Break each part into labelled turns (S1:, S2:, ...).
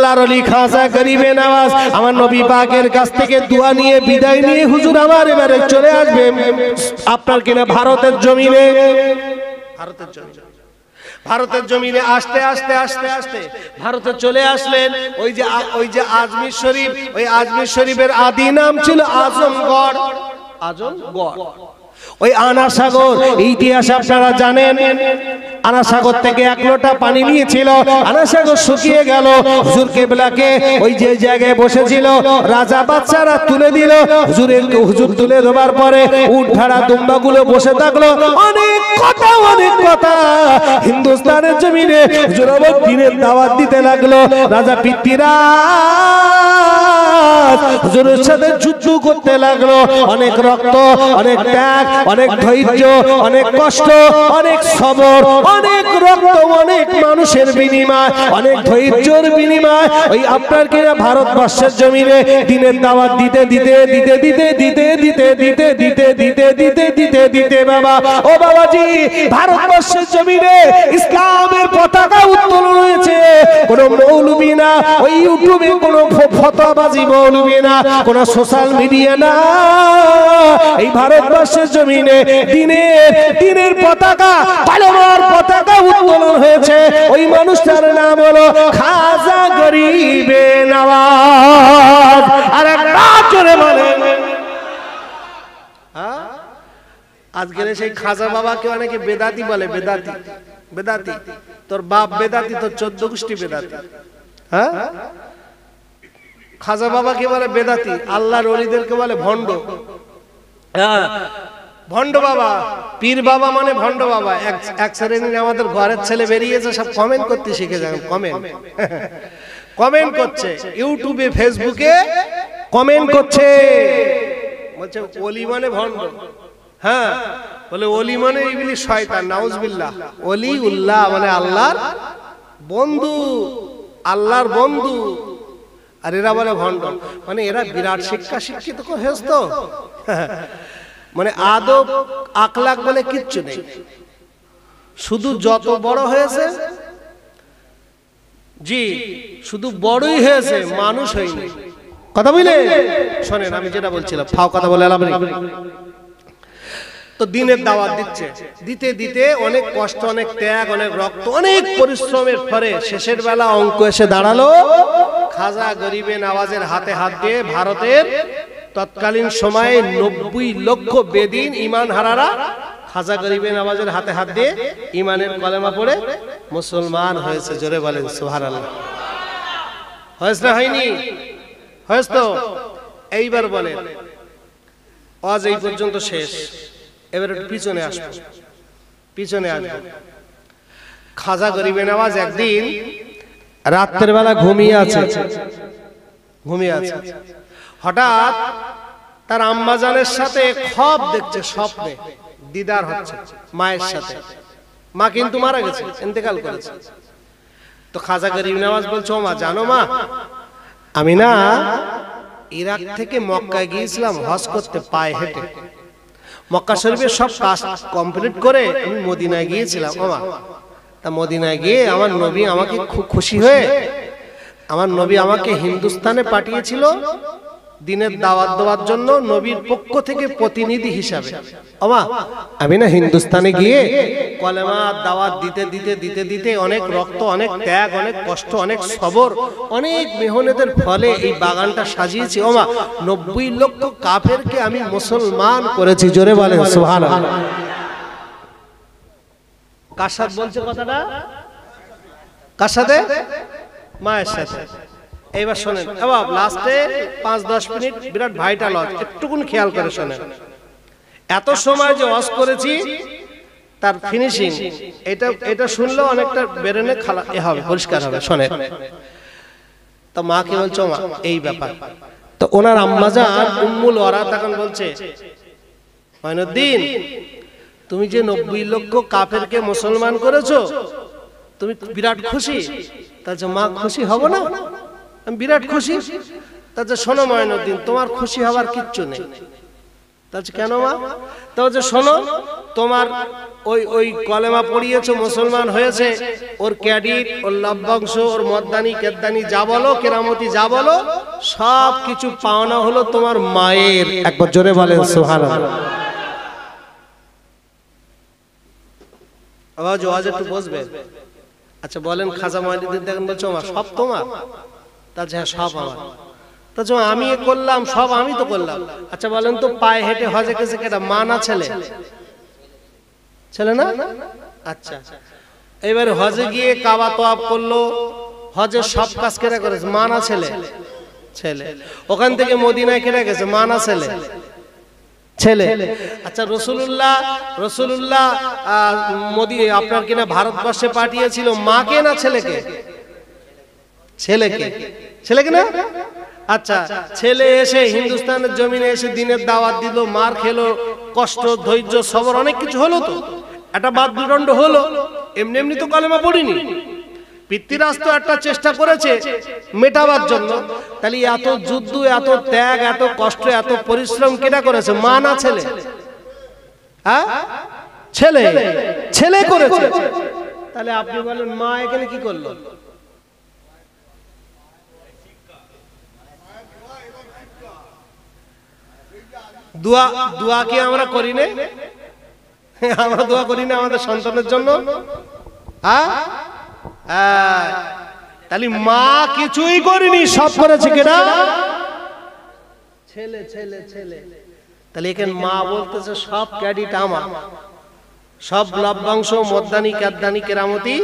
S1: আল্লাহর ওলি খাজা গরিবে নওয়াজ আমার নবী পাকের কাছ থেকে দোয়া নিয়ে বিদায় নিয়ে হুজুর আমার এবারে চলে আসবে আপনার কিনা ভারতের জমিনে। ভারতের জমিনে আসতে আসতে আসতে আসতে ভারতে চলে আসলেন। ওই যে আজমির শরীফ, ওই আজমির শরীফের আদি নাম ছিল আজমগড়। আজমগড় ওই আনাসাগর, ইতিহাস আপনারা জানেন। আনাসাগর থেকে এক লোটা পানি নিয়েছিল, আনাসাগর শুকিয়ে গেল। হুজুর কেবলাকে ওই যে জায়গায় বসেছিল রাজা বাদশারা তুলে দিল। হুজুর তুলে দেওয়ার পরে উট ভেড়া দুম্বাগুলো বসে থাকলো। অনেক কথা হিন্দুস্তানের জমিনে হুজুর আবার দিনের দাওয়াত দিতে লাগলো। রাজা পৃথ্বীরাজ হুজুরের সাথে যুদ্ধ করতে লাগলো। অনেক রক্ত, অনেক ত্যাগ, অনেক ধৈর্য, অনেক কষ্ট, অনেক সবর, অনেক রক্ত, অনেক মানুষের বিনিময়, অনেক ধৈর্যের বিনিময় ওই আপনার কিনা ভারতবর্ষের জমিনে দিনের দাওয়াত দিতে দিতে দিতে দিতে দিতে দিতে দিতে দিতে দিতে দিতে দিতে দিতে বাবা ও বাবাজি, ভারতবর্ষের জমিনে ইসলামের পতাকা উত্তোলন হয়েছে। কোন মৌলবি না, ওই ইউটিউবে কোন ফতোয়াবাজি মৌলবি না, কোন সোশ্যাল মিডিয়া না, এই ভারতবর্ষের জমিনে দিনের পতাকা, কালেমার পতাকা উত্তোলন হয়েছে। ওই মানুষটার নাম হলো খাজা গরিবে নওয়াজ। আর একটা জোরে বলেন। আজকের সেই খাজা বাবাকে অনেকে বেদাতি বলে। বেদাতি, বেদাতি তোর বাপ বেদাতি, তোর 14 গোষ্ঠী বেদাতি। হ্যাঁ, খাজা বাবাকে বলে বেদাতি, আল্লাহর ওলিদেরকে বলে ভণ্ড। হ্যাঁ, ভণ্ড বাবা, পীর বাবা মানে ভণ্ড বাবা। এক শ্রেণীর আমাদের ঘরের ছেলে বেরিয়েছে, সব কমেন্ট করতে শিখে যাবেন। কমেন্ট করছে ইউটিউবে, ফেসবুকে কমেন্ট করছে, বলছে ওলি মানে ভণ্ড। হ্যাঁ, বলে ওলি মানে ইবলিস শয়তান, নাউজুবিল্লাহ। ওলি উল্লাহ মানে আল্লাহর বন্ধু, আল্লাহর বন্ধু। আর এরা বলে ভণ্ড। মানে এরা বিরাট শিক্ষিত হয়েছে তো, মানে আদব আখলাক বলে কিচ্ছু নেই। শুধু যত বড় হয়েছে, জি শুধু বড়ই হয়েছে, মানুষ হয়নি। কথা বুঝলে? শোনেন, আমি যেটা বলছিলাম, ফাও কথা বলে এলাম। তো দিনের দাওয়াত দিচ্ছে, দিতে দিতে অনেক কষ্ট, অনেক ত্যাগ, অনেক রক্ত, অনেক পরিশ্রমের পরে শেষের বেলা অঙ্ক এসে দাঁড়ালো। খাজা গরিবে নওয়াজের হাতে হাত দিয়ে ভারতের তৎকালীন সময়ে 90 লক্ষ বেদিন ঈমান হারারা খাজা গরিবে নওয়াজের হাতে হাত দিয়ে ঈমানের কলেমা পড়ে মুসলমান হয়েছে। জোরে বলেন সুবহানাল্লাহ। হয়েছে না হয়নি? হয়েছে তো। এইবার বলেন, আজ এই পর্যন্ত শেষ। এবার একটু পিছনে আসবো, পিছনে আসবো। খাজা গরিবে নওয়াজ একদিন রাতের বেলা ঘুমিয়ে আছে। হঠাৎ তার আম্মাজানের সাথে খব দেখছে, স্বপ্নে দিদার হচ্ছে মায়ের সাথে। মা কিন্তু মারা গেছে, ইন্তেকাল করেছে। তো খাজা গরিব নওয়াজ বলছে, ও মা জানো মা, আমি না ইরাক থেকে মক্কায় গিয়েছিলাম হজ করতে পায়ে হেঁটে। মক্কা শরীফের সব কাজ কমপ্লিট করে আমি মদিনায় গিয়েছিলাম। ও মা, তা মদিনায় গিয়ে আমার নবী আমাকে খুব খুশি হয়ে, আমার নবী আমাকে হিন্দুস্তানে পাঠিয়েছিল দিনের দাওয়াত দেওয়ার জন্য, নবীর পক্ষ থেকে প্রতিনিধি হিসাবে। ওমা, আমি না হিন্দুস্তানে গিয়ে কলেমা দাওয়াত দিতে দিতে দিতে দিতে অনেক রক্ত, অনেক ত্যাগ, অনেক কষ্ট, অনেক সবর, অনেক মেহনতের ফলে এই বাগানটা সাজিয়েছি। ওমা, 90 লক্ষ কাফেরকে আমি মুসলমান করেছি। জোরে বলেন সুবহানাল্লাহ। কার সাথে বলছে কথাটা? কার সাথে? মায়ের সাথে। এইবার শোনেন, এবার লাস্টে 5-10 মিনিট বিরাট ভাইটাল ওয়াজ, একটুকুন খেয়াল করে শোনেন। এত সময় যে ওয়াজ করেছি তার ফিনিশিং, এটা শুনলেও অনেকটা ব্রেনে খালা হবে, পরিষ্কার হবে। শোনেন, তো মা কি বলছো? মা এই ব্যাপার। তো ওনার আম্মাজান উম্মুল ওয়ারা তখন বলছে, মঈনুদ্দিন, তুমি যে 90 লক্ষ কাফেরকে মুসলমান করেছো, তুমি বিরাট খুশি। তাহলে মা খুশি হব না? আমি বিরাট খুশি। তাহলে শোনো মঈনুদ্দিন, তোমার খুশি হওয়ার কিচ্ছু নেই। তাহলে কেন মা? তাহলে শোনো, তোমার ওই ওই কলেমা পড়িয়েছো, মুসলমান হয়েছে, ওর ক্যাডিট, ওর লভ্যাংশ, ওর মদ্দানি কেদ্দানি যা বলো, কেরামতি যা বলো, সব কিছু পাওনা হলো তোমার মায়ের। একবার জোরে বলেন সুবহানাল্লাহ। আওয়াজ একটু বসবেন। আচ্ছা বলেন, খাজা মঈনুদ্দিন দেখেন বলছো মা সব তোমার? তাহলে হ্যাঁ সব আমার। তো আমি করলাম, সব আমি তো করলাম। আচ্ছা বলেন তো, পায়ে হেঁটে হজে গেছে কেটা, মা না ছেলে? ছেলে না? আচ্ছা, এবারে হজে গিয়ে কাবা তওয়াফ করলো, হজের সব কাজ কেটে করেছে, মা না ছেলে? ছেলে। ওখান থেকে মদিনায় কেটে গেছে, মা না ছেলে? ছেলে। আচ্ছা রসুল্লাহ আপনার কিনা ভারতবর্ষে পাঠিয়েছিল, মাকে না ছেলেকে? ছেলেকে। ছেলেকে না? আচ্ছা, ছেলে এসে হিন্দুস্তানের জমিনে এসে দিনের দাওয়াত দিল, মার খেলো, কষ্ট, ধৈর্য, সবর, অনেক কিছু হলো। তো একটা বাদ্যদণ্ড হলো, এমনি এমনি তো কলেমা পড়িনি। পিতৃরাজ তো একটা চেষ্টা করেছে মেটাবার জন্য। তাহলে এত যুদ্ধ, এত ত্যাগ, এত কষ্ট, এত পরিশ্রম কেটা করেছে, মা না ছেলে? হ্যাঁ, ছেলে। ছেলে করেছে। তাহলে আপনি বলেন মা এখানে কি করলো? দোয়া কি আমরা করি না? আমরা দোয়া করি না আমাদের সন্তানের জন্য? তাহলে মা কিছুই করেনি, সব করেছে কেনা? ছেলে ছেলে ছেলে। তাহলে এখানে মা বলতেছে সব ক্রেডিট আমার, সব লভ্যাংশ, মদ্দানি, কেদ্দানি, কেরামতি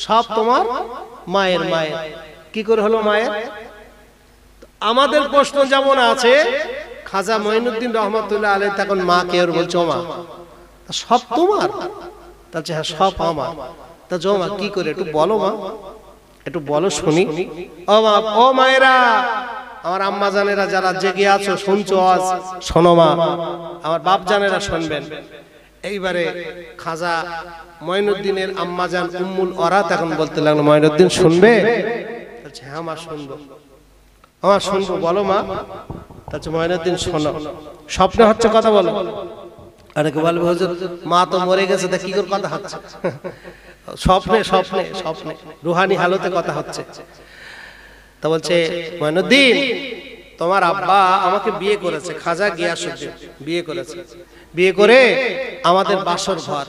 S1: সব তোমার মায়ের। মায়ের কি করে হলো মায়ের? আমাদের প্রশ্ন যেমন আছে, খাজা মঈনুদ্দিন রহমাতুল্লাহ আলাইহি তখন মাকে আর বলছো মা সব তোমার? তাহলে হ্যাঁ সব আমার। তা মা কি করে একটু বলো মা, একটু বলো শুনি। ও মায়েরা, আমার আম্মা জানেরা যারা জেগে আছো, শুনছো আজ, শোনো মা, আমার বাপ জানেরা শুনবেন। এইবারে খাজা মঈনুদ্দিনের আম্মা জান উম্মুল ওরা তখন বলতে লাগলো, মঈনুদ্দিন শুনবে? হ্যাঁ মা শুনবো। আমার শুনবো, বলো মা। তাহলে মঈনুদ্দিন শোনো, স্বপ্নে হচ্ছে কথা বলো। আরেকে বলবে হুজুর মা তো মরে গেছে, তা কি করে কথা হচ্ছে? স্বপ্নে স্বপ্নে স্বপ্নে রুহানি হালতে কথা হচ্ছে। তা বলছে মঈনুদ্দিন, তোমার আব্বা আমাকে বিয়ে করেছে, খাজা গিয়াসউদ্দিন বিয়ে করেছে। বিয়ে করে আমাদের বাসর ঘর,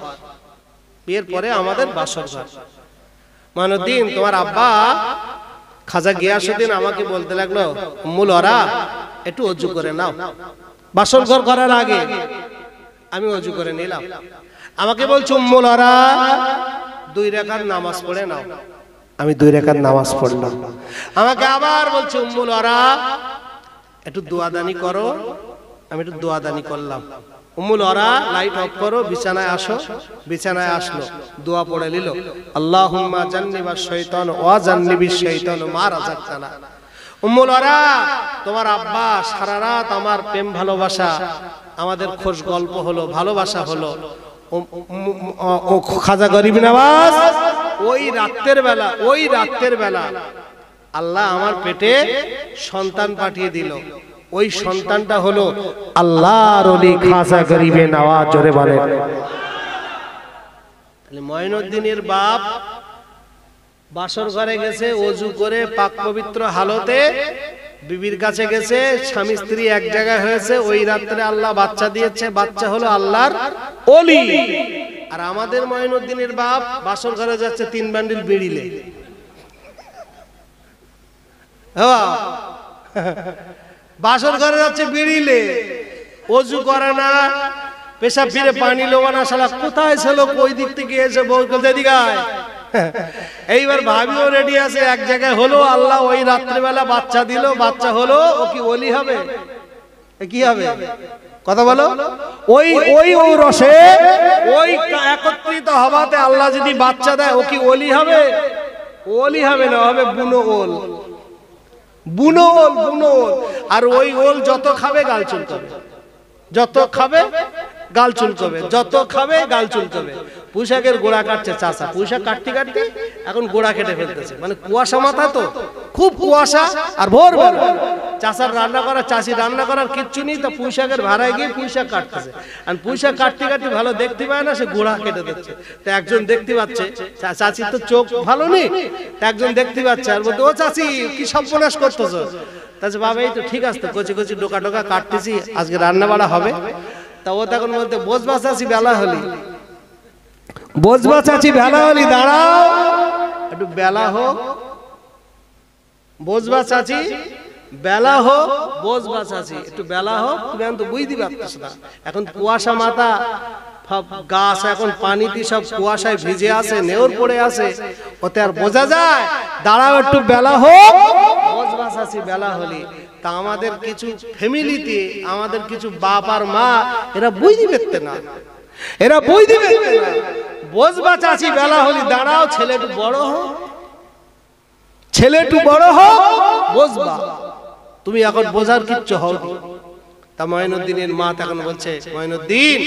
S1: বিয়ের পরে আমাদের বাসর ঘর। মঈনুদ্দিন, তোমার আব্বা খাজা গিয়াসউদ্দিন আমাকে বলতে লাগলো, উম্মুল ওরা একটু ওযু করে নাও। বাসর ঘর করার আগে আমি ওযু করে নিলাম। আমাকে বলছে উম্মুল ওরা 2 রাকাত নামাজ পড়ে নাও। আমি 2 রাকাত নামাজ পড়লাম। আমাকে আবার বলছে উম্মুল ওরা একটু দোয়াদানি করো। আমি একটু দোয়াদানি করলাম। উম্মুল ওরা লাইট অফ করো, বিছানায় আসো। বিছানায় আসলো, দোয়া পড়ে নিল, আল্লাহুম্মা জান্নিবাশ শাইতান ওয়া জান্নিবিশ শাইতান মা রাযাকতানা। উম্মুল ওরা, তোমার আব্বা সারা রাত আমার প্রেম ভালোবাসা, আমাদের খোশ গল্প হলো, ভালোবাসা হলো। ও খাজা গরিব নওয়াজ ওই রাতের বেলা আল্লাহ আমার পেটে সন্তান পাঠিয়ে দিল। ওই সন্তানটা হলো আল্লাহর ওলি খাজা গরিবে নওয়াজ। জোরে বলেন। তাহলে মঈনুদ্দিনের বাপ বাসর ঘরে গেছে, ওযু করে পাক পবিত্র হালতে বিবির কাছে গেছে, স্বামী স্ত্রী এক জায়গায় হয়েছে। ওই রাত্রে আল্লাহ বাচ্চা দিয়েছে, বাচ্চা হলো আল্লাহর ওলি। আর আমাদের মঈনুদ্দিনের বাপ বাসর ঘরে যাচ্ছে 3 বান্ডিল বিড়িলে। বাসর ঘরে যাচ্ছে বিড়িলে, ওযু করে না, পেশাব ফিরে পানি লোবা না, শালা কোথায় ছিল, ওই দিক থেকে এসে বউ বলতে দিগায়। এইবার ভাবিও রেডি আছে, এক জায়গায় হলো, আল্লাহ ওই রাত্রিবেলা বাচ্চা দিল, বাচ্চা হলো। ও কি ওলি হবে? কি হবে? কথা বলো। ওই ওই ওই রসে, ওই একত্রিত হওয়াতে আল্লাহ যদি বাচ্চা দেয়, ও কি ওলি হবে? ওলি হবে না, হবে বুনো ওল। বুনো ওল, বুনো ওল। আর ওই ওল যত খাবে গাল চুলকাবে, যত খাবে গাল চুলকাবে, যত খাবে গাল চুলকাবে। পুঁইশাকের গোড়া কাটছে চাচা, পুঁইশাক কাটতে কাটতে এখন গোড়া কেটে ফেলতেছে। মানে কুয়াশা মাথা তো, খুব কুয়াশা। আর ভোরবেলা চাচার রান্না করা, চাষি রান্না করার কিচ্ছু নেই, তা পুঁই শাকের ভাড়ায় গিয়ে পুঁই শাক কাটতেছে। আর পুঁই শাক কাটতে কাটতে ভালো দেখতে পায় না, সে গোড়া কেটে দিচ্ছে। তো একজন দেখতে পাচ্ছে, চাচির তো চোখ ভালো নেই, একজন দেখতে পাচ্ছে আর বলতে, ও চাচি কি সর্বনাশ করতেছো? তাছাড়া বাবা এই তো ঠিক আছে, তো কচি কচি ডোকা ডোকা কাটতেছি, আজকে রান্না বাড়া হবে। তা ও তখন বলতে, বসবা চাচি বেলা হলি, বসবা চাচি বেলা হলি, দাঁড়াও একটু বেলা হোক, বসবা চাচি বেলা হোক, বসবা চাচি একটু বেলা হোক। তুমি এখন তো বুঝতে পারতেছ না, এখন কুয়াশা মাথা, গাছ এখন পানিতে সব কুয়াশায় ভিজে আছে, নেউর পড়ে আছে, ওতে আর বোঝা যায়? দাঁড়াও একটু বেলা হোক, বসবা চাচি বেলা হলি। তা আমাদের কিছু ফ্যামিলিতে, আমাদের কিছু বাপ আর মা, এরা বুঝতে পারতে না, এরা বুঝতে পারতে না। বসবা চাচি বেলা হলি, দাঁড়াও, ছেলে একটু বড় হোক, ছেলে একটু বড় হোক, বসবা। তুমি এখন বোঝার কিচ্ছু হও। তা মঈনুদ্দিনের মা তখন বলছে, মঈনুদ্দিন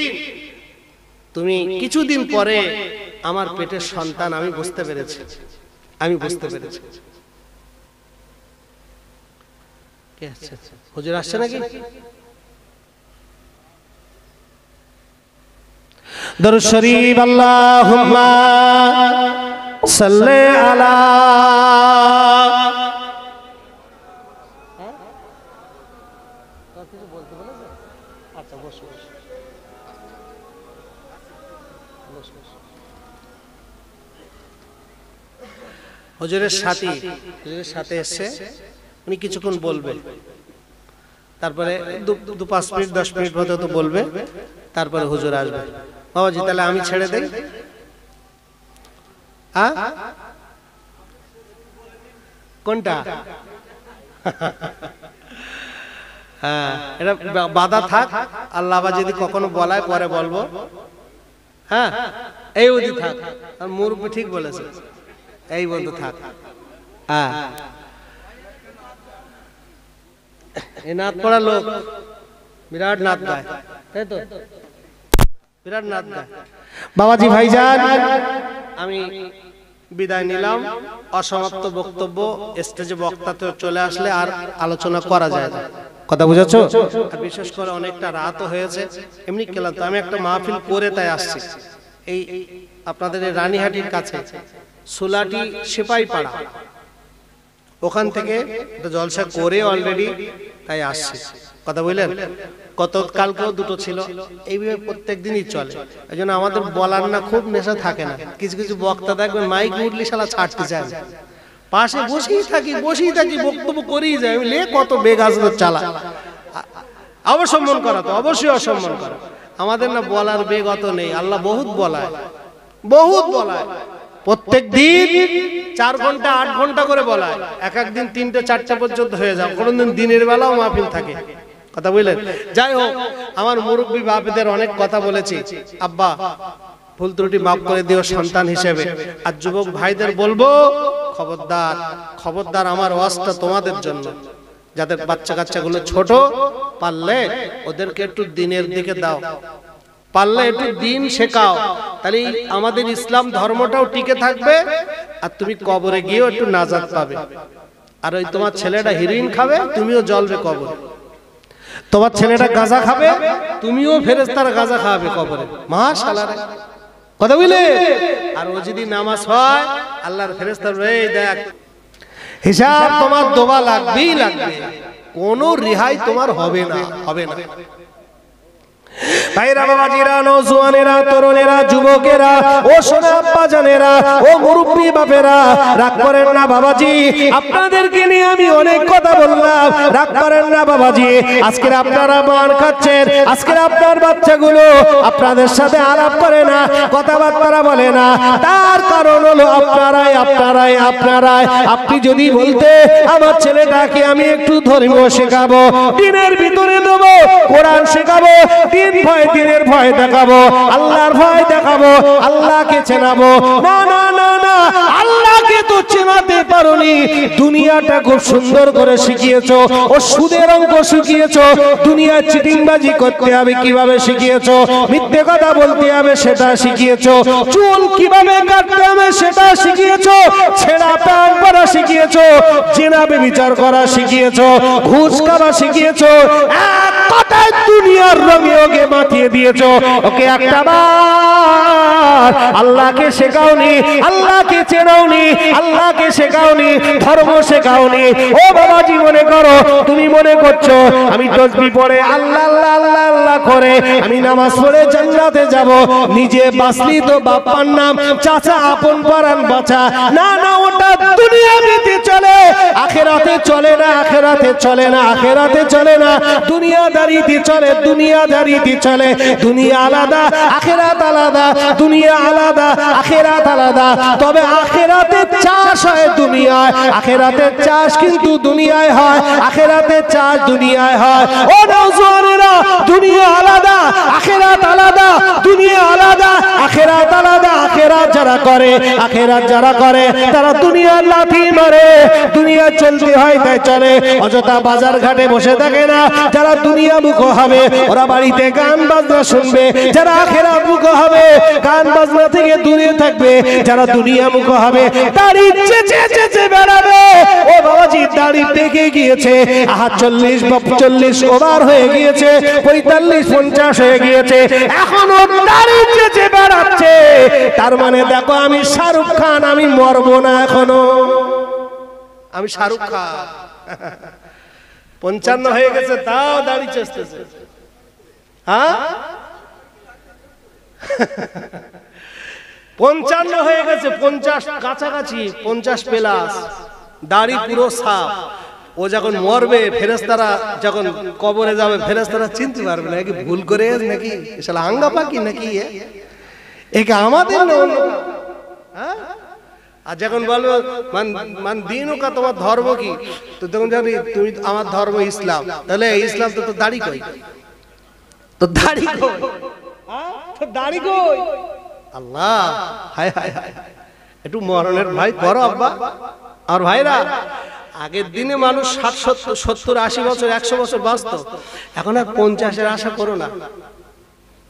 S1: তুমি কিছুদিন পরে আমার পেটের সন্তান, আমি বুঝতে পেরেছি, আমি বুঝতে পেরেছি। হুজুর আসছে নাকি? দরুদ শরীফ আল্লাহুম্মা সাল্লি আলা। হুজুরের সাথে এসে উনি কিছুক্ষণ বলবেন, তারপরে 2-5 মিনিট 10 মিনিট পর্যন্ত বলবে, তারপরে হুজুর আসবে। বাবাজি তাহলে আমি ছেড়ে দেই? কোনটা? হ্যাঁ, এটা বাধা থাক, আল্লাহ যদি কখনো বলায় পরে বলবো। হ্যাঁ, এই অবধি থাক। আর মুরব্বি ঠিক বলেছে, এই বন্ধু থাক। হ্যাঁ, এই নাত পড়া লোক বিরাট নাত গায়, তাই তো? বিরাট নাত গায়। বাবাজি ভাইজান, আমি বিদায় নিলাম। অসমাপ্ত বক্তব্য স্টেজে বক্তা তো চলে আসলে আর আলোচনা করা যায় না, কথা বুঝেছো? বিশেষ করে অনেকটা রাতও হয়েছে, এমনি গেলাম তো, আমি একটা মাহফিল করে তাই আসছি। এই আপনাদের রানীহাটির কাছে সুলাটি সিপাই পাড়া, ওখান থেকে জলসা করে অলরেডি তাই আসছি, কথা বললেন? গতকালকেও দুটো ছিল, এইভাবে প্রত্যেক দিনই চলে। এই জন্য আমাদের বলার না খুব নেশা থাকে না। কিছু কিছু বক্তা দেখবেন মাইক উঠলে শালা ছাড়তে চায় না, পাশে বসেই থাকি বক্তব্য করেই যায়। লে কত বেগ আসবে চালা, অবসম্মান করা তো অবশ্যই অসম্মান করা। আমাদের না বলার বেগ অত নেই, আল্লাহ বহুত বলায়, বহুত বলায়। প্রত্যেক দিন 4 ঘন্টা 8 ঘন্টা করে বলায়, এক এক দিন 3টে 4টে পর্যন্ত হয়ে যায়, কোনদিন দিনের বেলাও মাহফিল থাকে, কথা বুঝলেন? যাই হোক, আমার মুরব্বী বাপদের অনেক কথা বলেছি, আব্বা ভুল ত্রুটি মাফ করে দিও সন্তান হিসেবে। আর যুবক ভাইদের বলবো, খবরদার খবরদার, আমার ওয়াজটা তোমাদের জন্য, যাদের বাচ্চা কাচ্চাগুলো ছোট, পারলে ওদেরকে একটু দিনের দিকে দাও, পারলে একটু দিন শেখাও, তাহলে আমাদের ইসলাম ধর্মটাও টিকে থাকবে, আর তুমি কবরে গিয়েও একটু নাজাত পাবে। আর ওই তোমার ছেলেটা হিরোইন খাবে, তুমিও জ্বলবে কবরে। তোমার ছেলেটা গাঁজা খাবে, তুমিও ফেরেশতারা গাঁজা খাওয়াবে কবরে। মাশাআল্লাহ, কথা বুঝলে? আর ও যদি নামাজ হয়, আল্লাহর ফেরেশতারা এই দেখ, হিসাব তোমার দোয়া লাগবেই লাগবে, কোনো রেহাই তোমার হবে না, হবে না। ভাইরা বাবাজিরা, নওজোয়ানেরা, তরুণেরা, যুবকেরা, ও সোনা আব্বা জানেরা, ও মুরব্বি বাপেরা, রাগ করেন না বাবাজি, আপনাদেরকে নিয়ে আমি অনেক কথা বললাম, রাগ করেন না বাবাজি। আজকের আপনারা মার খাচ্ছেন, আজকের আপনার বাচ্চাগুলো আপনাদের সাথে আলাপ করে না, কথাবার্তা বলে না, তার কারণ হলো আপনারাই। আপনি যদি বলতে, আমার ছেলেটাকে আমি একটু ধর্ম শেখাবো, দিনের ভিতরে দেবো, কোরআন শেখাবো, দিন ভয় ভয়, দিনের ভয় দেখাবো, আল্লাহর ভয় দেখাবো, আল্লাহকে চেনাবো। না না না না, আল্লাহকে তো চেনাতে পারোনি। দুনিয়াটা খুব সুন্দর করে শিখিয়েছো, ও সুদের অঙ্ক শিখিয়েছো, দুনিয়ায় চিটিংবাজি করতে হবে কিভাবে শিখিয়েছো, মিথ্যে কথা বলতে হবে সেটা শিখিয়েছো, চুল কিভাবে কাটতে হবে সেটা শিখিয়েছো, ছেঁড়া প্যান্ট পরা শিখিয়েছো, জেনা ব্যভিচার করা শিখিয়েছো, ঘুষ খাওয়া শিখিয়েছো, এক কথায় দুনিয়ার রঙে ওকে মাতিয়ে দিয়েছো। ওকে একটা বার আল্লাহকে শেখাওনি, আল্লাহকে চেনাওনি, আল্লাহকে শেখাওনি, ধর্ম শেখাওনি। ও বাবাজি, মনে করো তুমি মনে করছো আমি তাসবিহ পড়ে আল্লাহ আল্লাহ আল্লাহ আল্লাহ করে আমি নামাজ পড়ে জান্নাতে যাব। নিজে বাঁচলি তো বাপ্পার নাম, চাচা আপন পরাণ বাঁচা। না না, ওটা দুনিয়াতে চলে, আখিরাতে চলে না, আখিরাতে চলে না, আখিরাতে চলে না। দুনিয়াদারিতে চলে, দুনিয়াদারিতে চলে। দুনিয়া আলাদা, আখিরাত আলাদা, দুনিয়া আলাদা, আখিরাত আলাদা। তবে আখিরাতে চাষ হয় দুনিয়ায়, আখিরাতে চাষ কিন্তু দুনিয়ায় হয়, আখিরাতে চাষ দুনিয়ায় হয়। ও নওজোয়ানেরা, দুনিয়া আলাদা, আখিরাত আলাদা, দুনিয়া আলাদা, আখিরাত আলাদা। আখিরাত যারা করে, আখিরাত যারা করে তারা দুনিয়ার লাথি মারে। দুনিয়া চলতে হয় তাই চলে, অযথা বাজার ঘাটে বসে থাকে না। যারা দুনিয়া মুখ হবে ওরা বাড়িতে গান বাজনা শুনবে, যারা আখিরাত মুখ হবে গান বাজনা থেকে দূরে থাকবে। যারা দুনিয়া মুখ হবে দাড়ি চেঁচে চেঁচে বেড়াবে। ও বাবাজি, দাড়ি পেকে গিয়েছে, 40 ওভার হয়ে গিয়েছে, 45-50 হয়ে গিয়েছে, এখনো দাড়ি চেঁচে বেড়াচ্ছে। তার মানে দেখো, আমি শাহরুখ খান, আমি মরবো না এখনো, আমি শাহরুখ খান। 55 হয়ে গেছে তাও দাড়ি চেঁচতেছে। হ্যাঁ, 55 হয়ে গেছে, 50 কাছাকাছি, 50 প্লাস, দাড়ি পুরো সাফ। ও যখন মরবে, ফেরেশতারা যখন কবরে যাবে, ফেরেশতারা চিনতে পারবে না কি ভুল করে নাকি শালা আঙ্গা পাকি নাকি একে আমাদের না অন্য। হ্যাঁ, আর যখন বলবো মান দিনও কা, তোমার ধর্ম কি, তো তখন জানি তুমি আমার ধর্ম ইসলাম। তাহলে ইসলাম তো দাড়ি কই, তো দাড়ি কই, তো দাড়ি কই? আল্লাহ, হায় হায় হায়, একটু মরণের ভয় করো আব্বা। আর ভাইরা, আগের দিনে মানুষ 60, 70, 80 বছর, 100 বছর বাঁচত। এখন আর 50-এর আশা করো না।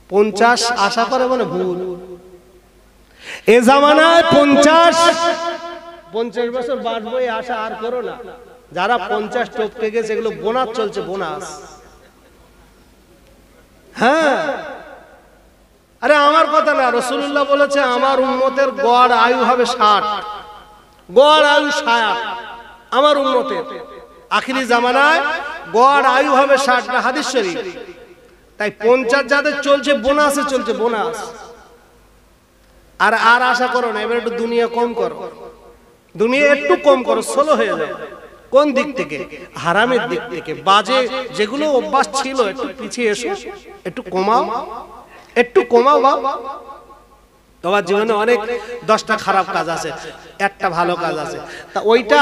S1: 50 আশা করে মানে ভুল। এ জামানায় 50 বছর বাঁচবো এই আশা আর করো না। যারা 50 টপকে গেছে এগুলো বোনাস চলছে, বোনাস। হ্যাঁ, আরে আমার কথা না, রাসূলুল্লাহ বলেছে আমার উম্মতের গড় আয়ু হবে 60, গড় আয়ু 60 আমার উম্মতের। আখিরি জামানায় গড় আয়ু হবে 60, না হাদিস শরীফ। তাই 50 যাদের চলছে বোনাসে চলছে, বোনাস। আর আর আশা করো না, এবার একটু দুনিয়া কম করো, দুনিয়া একটু কম করো, স্লো হয়ে যাবে। কোন দিক থেকে? হারামের দিক থেকে। বাজে যেগুলো অভ্যাস ছিল একটু পিছিয়ে এসো, একটু কমাও, একটু কমাও। বাবা, তোমার জীবনে অনেক 10টা খারাপ কাজ আছে, একটা ভালো কাজ আছে, তা ওইটা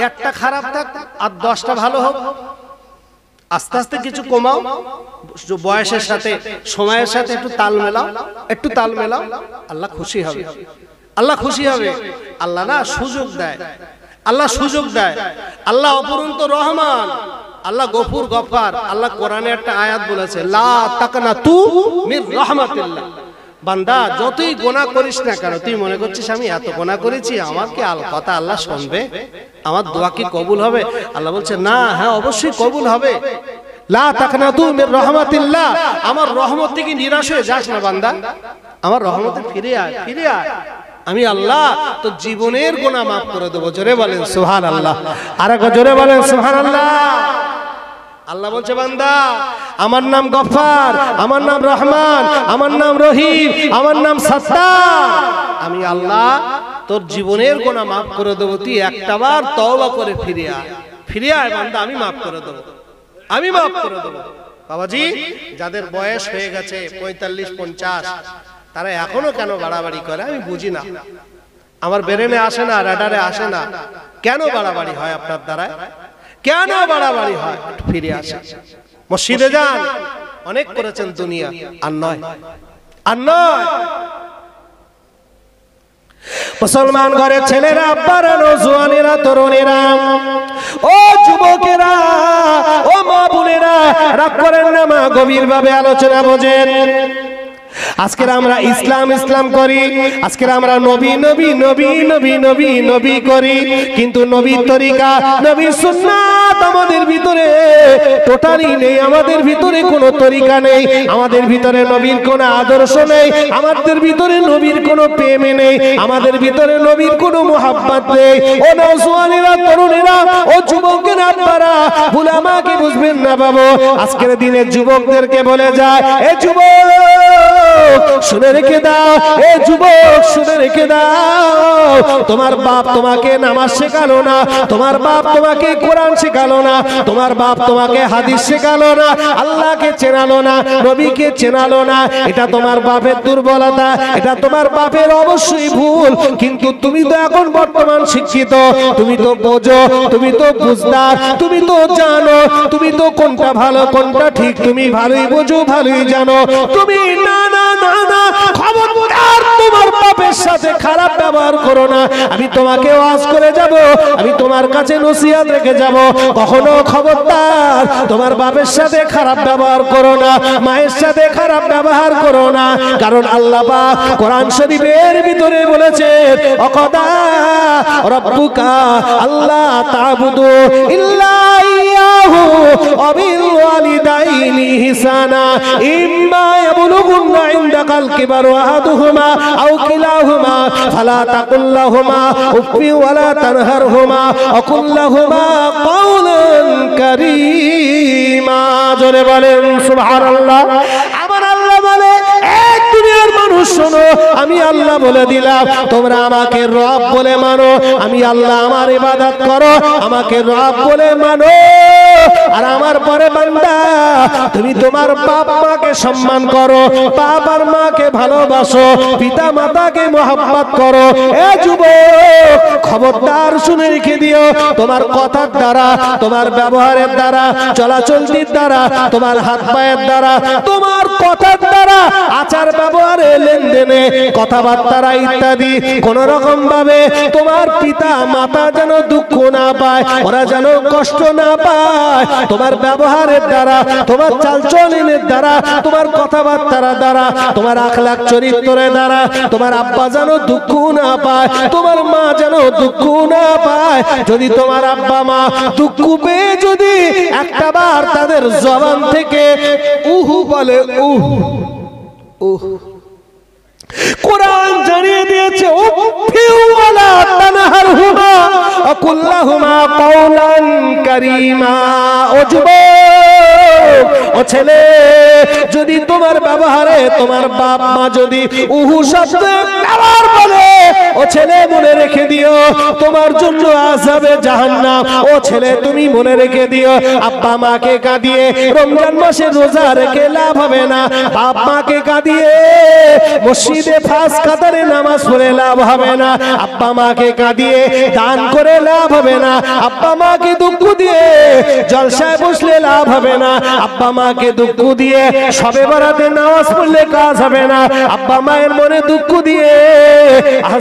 S1: একটা খারাপ থাক আর 10টা ভালো হোক। আস্তে আস্তে কিছু কমাও, বয়সের সাথে সময়ের সাথে একটু তাল মেলাও, একটু তাল মেলাও। আল্লাহ খুশি হবে, আল্লাহ খুশি হবে। আল্লাহ না সুযোগ দেয়, আল্লাহ সুযোগ দেয়। আল্লাহ অপরন্ত রহমান, আল্লাহ গফুর গফার। আল্লাহ কোরআনে একটা আয়াত বলেছে, লা তাকনাতু মির রাহমাতিল্লাহ। বান্দা যতই গুনাহ করিস না কেন, তুই মনে করছিস আমি এত গুনাহ করেছি, আমার কি কথা আল্লাহ শুনবে, আমার দোয়া কি কবুল হবে? আল্লাহ বলছে না, হ্যাঁ অবশ্যই কবুল হবে। লা তাকনাতু মির রাহমাতিল্লাহ, আমার রহমত থেকে নিরাশ হয়ে যাস না বান্দা, আমার রহমতে ফিরে আয়, ফিরে আয়। আমি আল্লাহ তো জীবনের গুনাহ মাফ করে দেব। জোরে বলেন সুবহানাল্লাহ, আর একবার জোরে বলেন সুবহানাল্লাহ। আল্লাহ বলছে বান্দা আমার নাম গফফার, আমার নাম রহমান, আমার নাম রহিম, আমার নাম সাত্তার। আমি আল্লাহ তোর জীবনের গুনাহ মাফ করে দেব, তুই একটাবার তওবা করে ফিরে আয়, ফিরে আয় বান্দা, আমি মাফ করে দেব, আমি মাফ করে দেব। বাবাজি, যাদের বয়স হয়ে গেছে 45-50, তারা এখনো কেন বাড়াবাড়ি করে আমি বুঝি না। আমার ব্রেনে আসে না, রাডারে আসে না, কেন বাড়াবাড়ি হয় আপনার দ্বারা, কেন বাড়াবাড়ি হয়? ফিরে আসে, মসজিদে যান, অনেক করেছেন দুনিয়া, আর নয়, আর নয়। মুসলমান ঘরের ছেলেরা, আব্বারা, নওজোয়ানেরা, তরুণেরা, ও যুবকেরা, ও মা বোনেরা, রাগ করেন না মা, গভীরভাবে আলোচনা বোঝেন। আজকের আমরা ইসলাম ইসলাম করি, আজকের আমরা নবী নবী নবী নবী নবী নবী করি, কিন্তু নবীর তরিকা, নবীর সুন্নাত আমাদের ভিতরে টোটালি নেই। আমাদের ভিতরে কোনো তরিকা নেই, আমাদের ভিতরে নবীর কোনো আদর্শ নেই, আমাদের ভিতরে নবীর কোনো প্রেম নেই, আমাদের ভিতরে নবীর কোনো মুহাব্বত নেই। ও নওজোয়ানেরা, তরুণেরা, ও যুবকেরা, আপনারা ভুল আমাকে বুঝবেন না বাবু। আজকের দিনে যুবকদেরকে বলে যায়, এ যুবক শুনে রেখে দাও, এ যুবক শুনে রেখে দাও, তোমার বাপ তোমাকে নামাজ শেখালো না, তোমার বাপ তোমাকে কোরআন শেখালো না, তোমার বাপ তোমাকে হাদিস শেখালো না, আল্লাহকে চেনালো না, নবীকে চেনালো না। এটা তোমার বাপের দুর্বলতা, এটা তোমার বাপের অবশ্যই ভুল। কিন্তু তুমি তো এখন বর্তমান শিক্ষিত, তুমি তো বোঝো, তুমি তো বুঝদার, তুমি তো জানো, তুমি তো কোনটা ভালো কোনটা ঠিক তুমি ভালোই বোঝো, ভালোই জানো। তুমি না না না না, খবরদার তোমার বাপের সাথে খারাপ ব্যবহার করো না। আমি তোমাকে ওয়াজ করে যাব, আমি তোমার কাছে নসিহত রেখে যাব, কখনো খবরদার তোমার বাপের সাথে খারাপ ব্যবহার করো না, মায়ের সাথে খারাপ ব্যবহার করো না। কারণ আল্লাহ পাক কোরআন শরীফের ভিতরে বলেছেন, অকদা রব্বুকা আল্লাহ তা'বুদু ইল্লা ইয়াহু ওয়া বিল ওয়ালিদাইনি ইহসানা ইম্মা ইয়াবলুগুন্না ইনদাকাল কিবারু আহাদুহুমা আও কিলাহুমা ফালা তাকুল লাহুমা উফফি ওয়া লা তানহারহুমা ওয়া কুল লাহুমা কাওলান কারীমা। জোরে বলেন সুবহানাল্লাহ। আমার আল্লাহ বলে, এক দুনিয়ার মানুষ শোনো, আমি আল্লাহ বলে দিলাম, তোমরা আমাকে রব বলে মানো, আমি আল্লাহ আমার ইবাদত করো, আমাকে রব বলে মানো। আর আমার পরে বান্দা, তুমি তোমার বাপ মাকে সম্মান করো, বাপ আর মাকে ভালোবাসো, পিতা মাতাকে মহব্বত করো। এ যুবক, খবরদার শুনে রেখে দিও, তোমার কথার দ্বারা, তোমার ব্যবহারের দ্বারা, চলাচলতির দ্বারা, তোমার হাত পায়ের দ্বারা, তোমার কথার দ্বারা, আচার ব্যবহারে, লেনদেনে, কথাবার্তারা ইত্যাদি কোন রকম ভাবে তোমার পিতা মাতা যেন দুঃখ না পায়, ওরা যেন কষ্ট না পায়। তোমার ব্যবহারের দ্বারা, তোমার চালচলনের দ্বারা, তোমার কথাবার্তার দ্বারা, তোমার আখলাক চরিত্রের দ্বারা তোমার আব্বা যেন দুঃখ না পায়, তোমার মা যেন দুঃখ না পায়। যদি তোমার আব্বা মা দুঃখ পেয়ে যদি একটা বার তাদের জবান থেকে উহু বলে, উহ উহ, কোরআন জানিয়ে দিয়েছে, উফিওয়ালা তানহারহুমা ওয়া কুল লাহুমা কাওলান কারীমা। ও যুবক, ও ছেলে, যদি তোমার ব্যবহারে তোমার বাপ মা যদি উহু শব্দ আবার বলে, ও ছেলে মনে রেখে দিও, তোমার জন্য আযাবে জাহান্নাম। ও ছেলে, তুমি মনে রেখে দিও, আব্বা মাকে কাঁদিয়ে রমজান মাসে রোজা রেখে লাভ হবে না, বাপ মাকে কাঁদিয়ে মসজিদে ফাঁস কাতারে নামাজ পড়ে লাভ হবে না, আব্বা মাকে কাঁদিয়ে দান করে লাভ হবে না, আব্বা মাকে দুঃখ দিয়ে জলসায় বসলে লাভ হবে না, আব্বা মাকে দুঃখ দিয়ে সবে বরাতে নামাজ পড়লে কাজ হবে না, আব্বা মায়ের মনে দুঃখ দিয়ে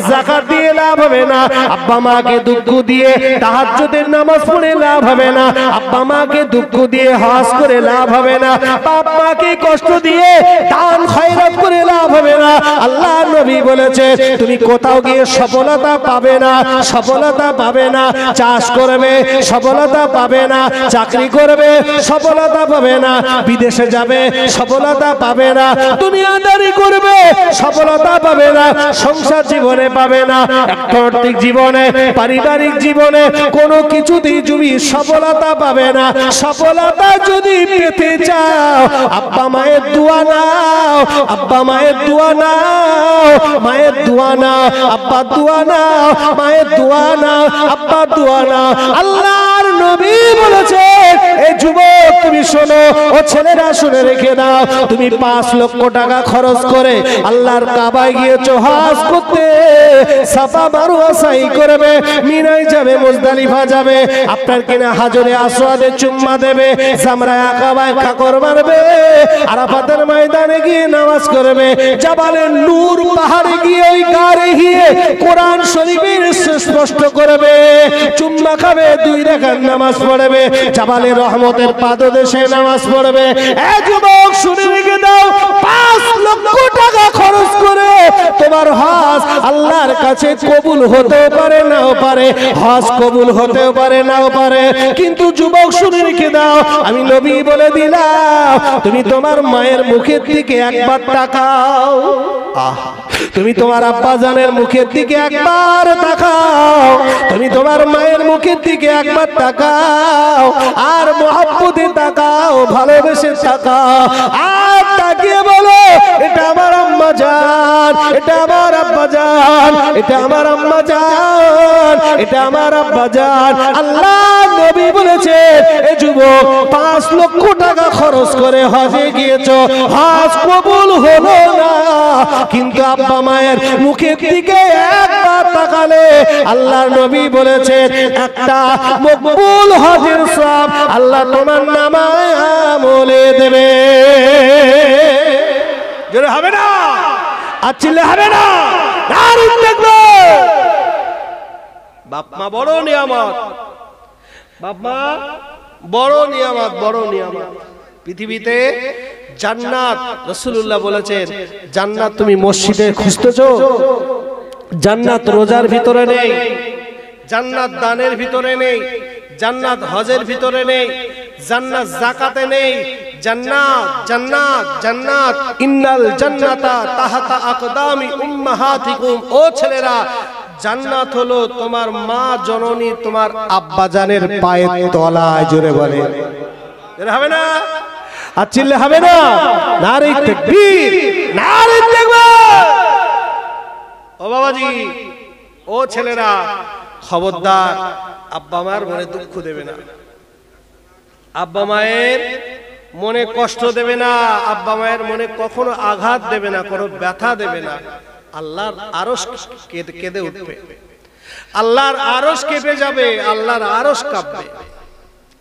S1: যাকাত দিয়ে লাভ হবে না, আব্বা মাকে দুঃখ দিয়ে তাহাজ্জুদের নামাজ পড়ে লাভ হবে না, আব্বা মাকে দুঃখ দিয়ে হজ করে লাভ হবে না, বাপ মাকে কষ্ট দিয়ে দান খয়রাত করে লাভ হবে না। আল্লাহ নবী বলেছে, তুমি কোথাও গিয়ে সফলতা পাবে না, সফলতা পাবে না, চাষ করবে সফলতা পাবে না, চাকরি করবে সফলতা পাবে না, বিদেশে যাবে সফলতা পাবে না, দুনিয়াদারি করবে সফলতা পাবে না, সংসার জীবনে পাবে না, আর্থিক জীবনে, পারিবারিক জীবনে কোনো কিছুতেই তুমি সফলতা পাবে না। সফলতা যদি পেতে চাও, আব্বা মায়ের দোয়া নাও, আব্বা মায়ের দোয়া নাও, মায়ের দোয়া নাও, আব্বা দোয়া নাও, মায়ের দোয়া নাও, আব্বা দোয়া নাও। আল্লাহর নবী বলেছেন, এই যুবক তুমি শোনো, ও ছেলেরা শুনে রেখে দাও, তুমি 5 লক্ষ টাকা খরচ করে আল্লাহর কাবায় গিয়েছো হজ করতে, সাফা মারওয়া সাই করবে, মিনায় যাবে, মুজদালিফা যাবে, আপনার কিনা হাজরে আসওয়াদে চুম্মা দেবে, জামরায়ে আকাবায় ঠাকুর মারবে, আরাফাতের ময়দানে গিয়ে নামাজ করবে, জাবালে নূর পাহাড়ে গিয়ে ওই গারে গিয়ে কোরআন শরীফের স্পষ্ট করবে, চুম্মা খাবে, 2 রাকাত নামাজ পড়বে, জাবালে রহমতের পাদদেশে নামাজ পড়বে। এ যুবক শুনে রেখে দাও, 5 লক্ষ টাকা খরচ করে তোমার হজ আল্লাহর কাছে কবুল হতে পারে নাও পারে, হজ কবুল হতেও পারে নাও পারে, কিন্তু যুবক শুনে রেখে দাও, আমি নবী বলে দিলাম, তুমি তোমার মায়ের মুখের দিকে একবার তাকাও, তুমি তোমার আব্বা জানের মুখের দিকে একবার তাকাও, তুমি তোমার মায়ের মুখের দিকে একবার তাকাও, আর মহব্বতে তাকাও, ভালোবেসে তাকাও, আর তাকিয়ে বলো, এটা আমার আম্মা জান, এটা আমার আব্বা জান, এটা আমার আম্মা জান, এটা আমার আব্বা জান। আল্লাহ নবী বলেছেন, এ যুবক 5 লক্ষ টাকা খরচ করে হজে গিয়েছো, হজ কবুল হলো না, কিন্তু আব্বা মায়ের মুখের দিকে একবার তাকালে আল্লাহর নবী বলেছেন, একটা মকবুল হজের সওয়াব আল্লাহ তোমার নামায় আমলে দেবে। জোরে হবে না, আচ্ছিলে হবে না, নারী দেখবে। বাপ মা বড় নিয়ামত, বাপ মা বড় নিয়ামত, বড় নিয়ামত। পৃথিবীতে জান্নাত, রাসূলুল্লাহ বলেছেন, জান্নাত তুমি মসজিদে খুঁজতেছো, জান্নাত রোজার ভিতরে নেই, জান্নাত দানের ভিতরে নেই, জান্নাত হজের ভিতরে নেই, জান্নাত যাকাতে নেই, জান্নাত জান্নাত জান্নাত, ইন্নাল জান্নাতা তাহতা আকদামি উম্মাহাতিকুম। ও ছেলেরা, জান্নাত হলো তোমার মা জননী, তোমার আব্বা জানের পায়ের তলায়। জোরে বলে, এর হবে না, আর চিল্লে হবে না, নারে তাকবীর, নারে তাকবীর। ও বাবাজি, ও ছেলেরা, খবরদার আব্বা মায়ের মনে দুঃখ দেবে না, আব্বা মায়ের মনে কষ্ট দেবে না, আব্বা মায়ের মনে কখনো আঘাত দেবে না, কোনো ব্যথা দেবে না। আল্লাহর আরশ কেঁদে উঠবে, আল্লাহর আরশ কেঁপে যাবে, আল্লাহর আরশ কাঁপবে।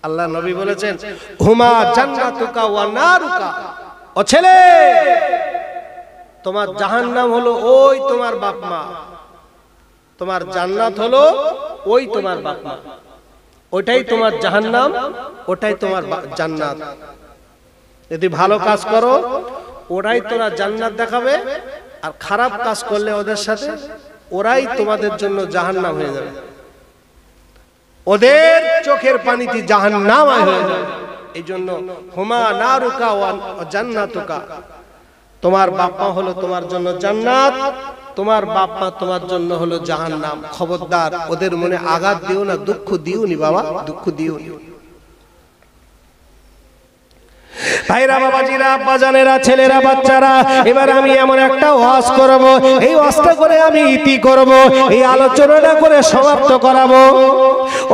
S1: আল্লাহ নবী বলেছেন, হুমা জান্নাতুকা ওয়া নারুকা। ও ছেলে, তোমার জাহান্নাম হলো ওই তোমার বাপ মা, তোমার জান্নাত হলো ওই তোমার বাপ মা, ওটাই তোমার জাহান্নাম, ওটাই তোমার জান্নাত। যদি ভালো কাজ করো ওরাই তোরা জান্নাত দেখাবে, আর খারাপ কাজ করলে ওদের সাথে ওরাই তোমাদের জন্য জাহান্নাম হয়ে যাবে, ওদের চোখের পানিতে জাহান্নাম হয়ে যাবে। এই জন্য হুমা নারুকা ওয়া জান্নাতুকা, তোমার বাপ মা হলো তোমার জন্য জান্নাত, তোমার বাপ মা তোমার জন্য হলো জাহান্নাম। খবরদার ওদের মনে আঘাত দিও না, দুঃখ দিও নি বাবা, দুঃখ দিও নি। ভাইরা, বাবাজিরা, আব্বাজানেরা, ছেলেরা, বাচ্চারা, এবার আমি এমন একটা ওয়াজ করব, এই ওয়াজটা করে আমি ইতি করব, এই আলোচনাটা করে সমাপ্ত করাবো।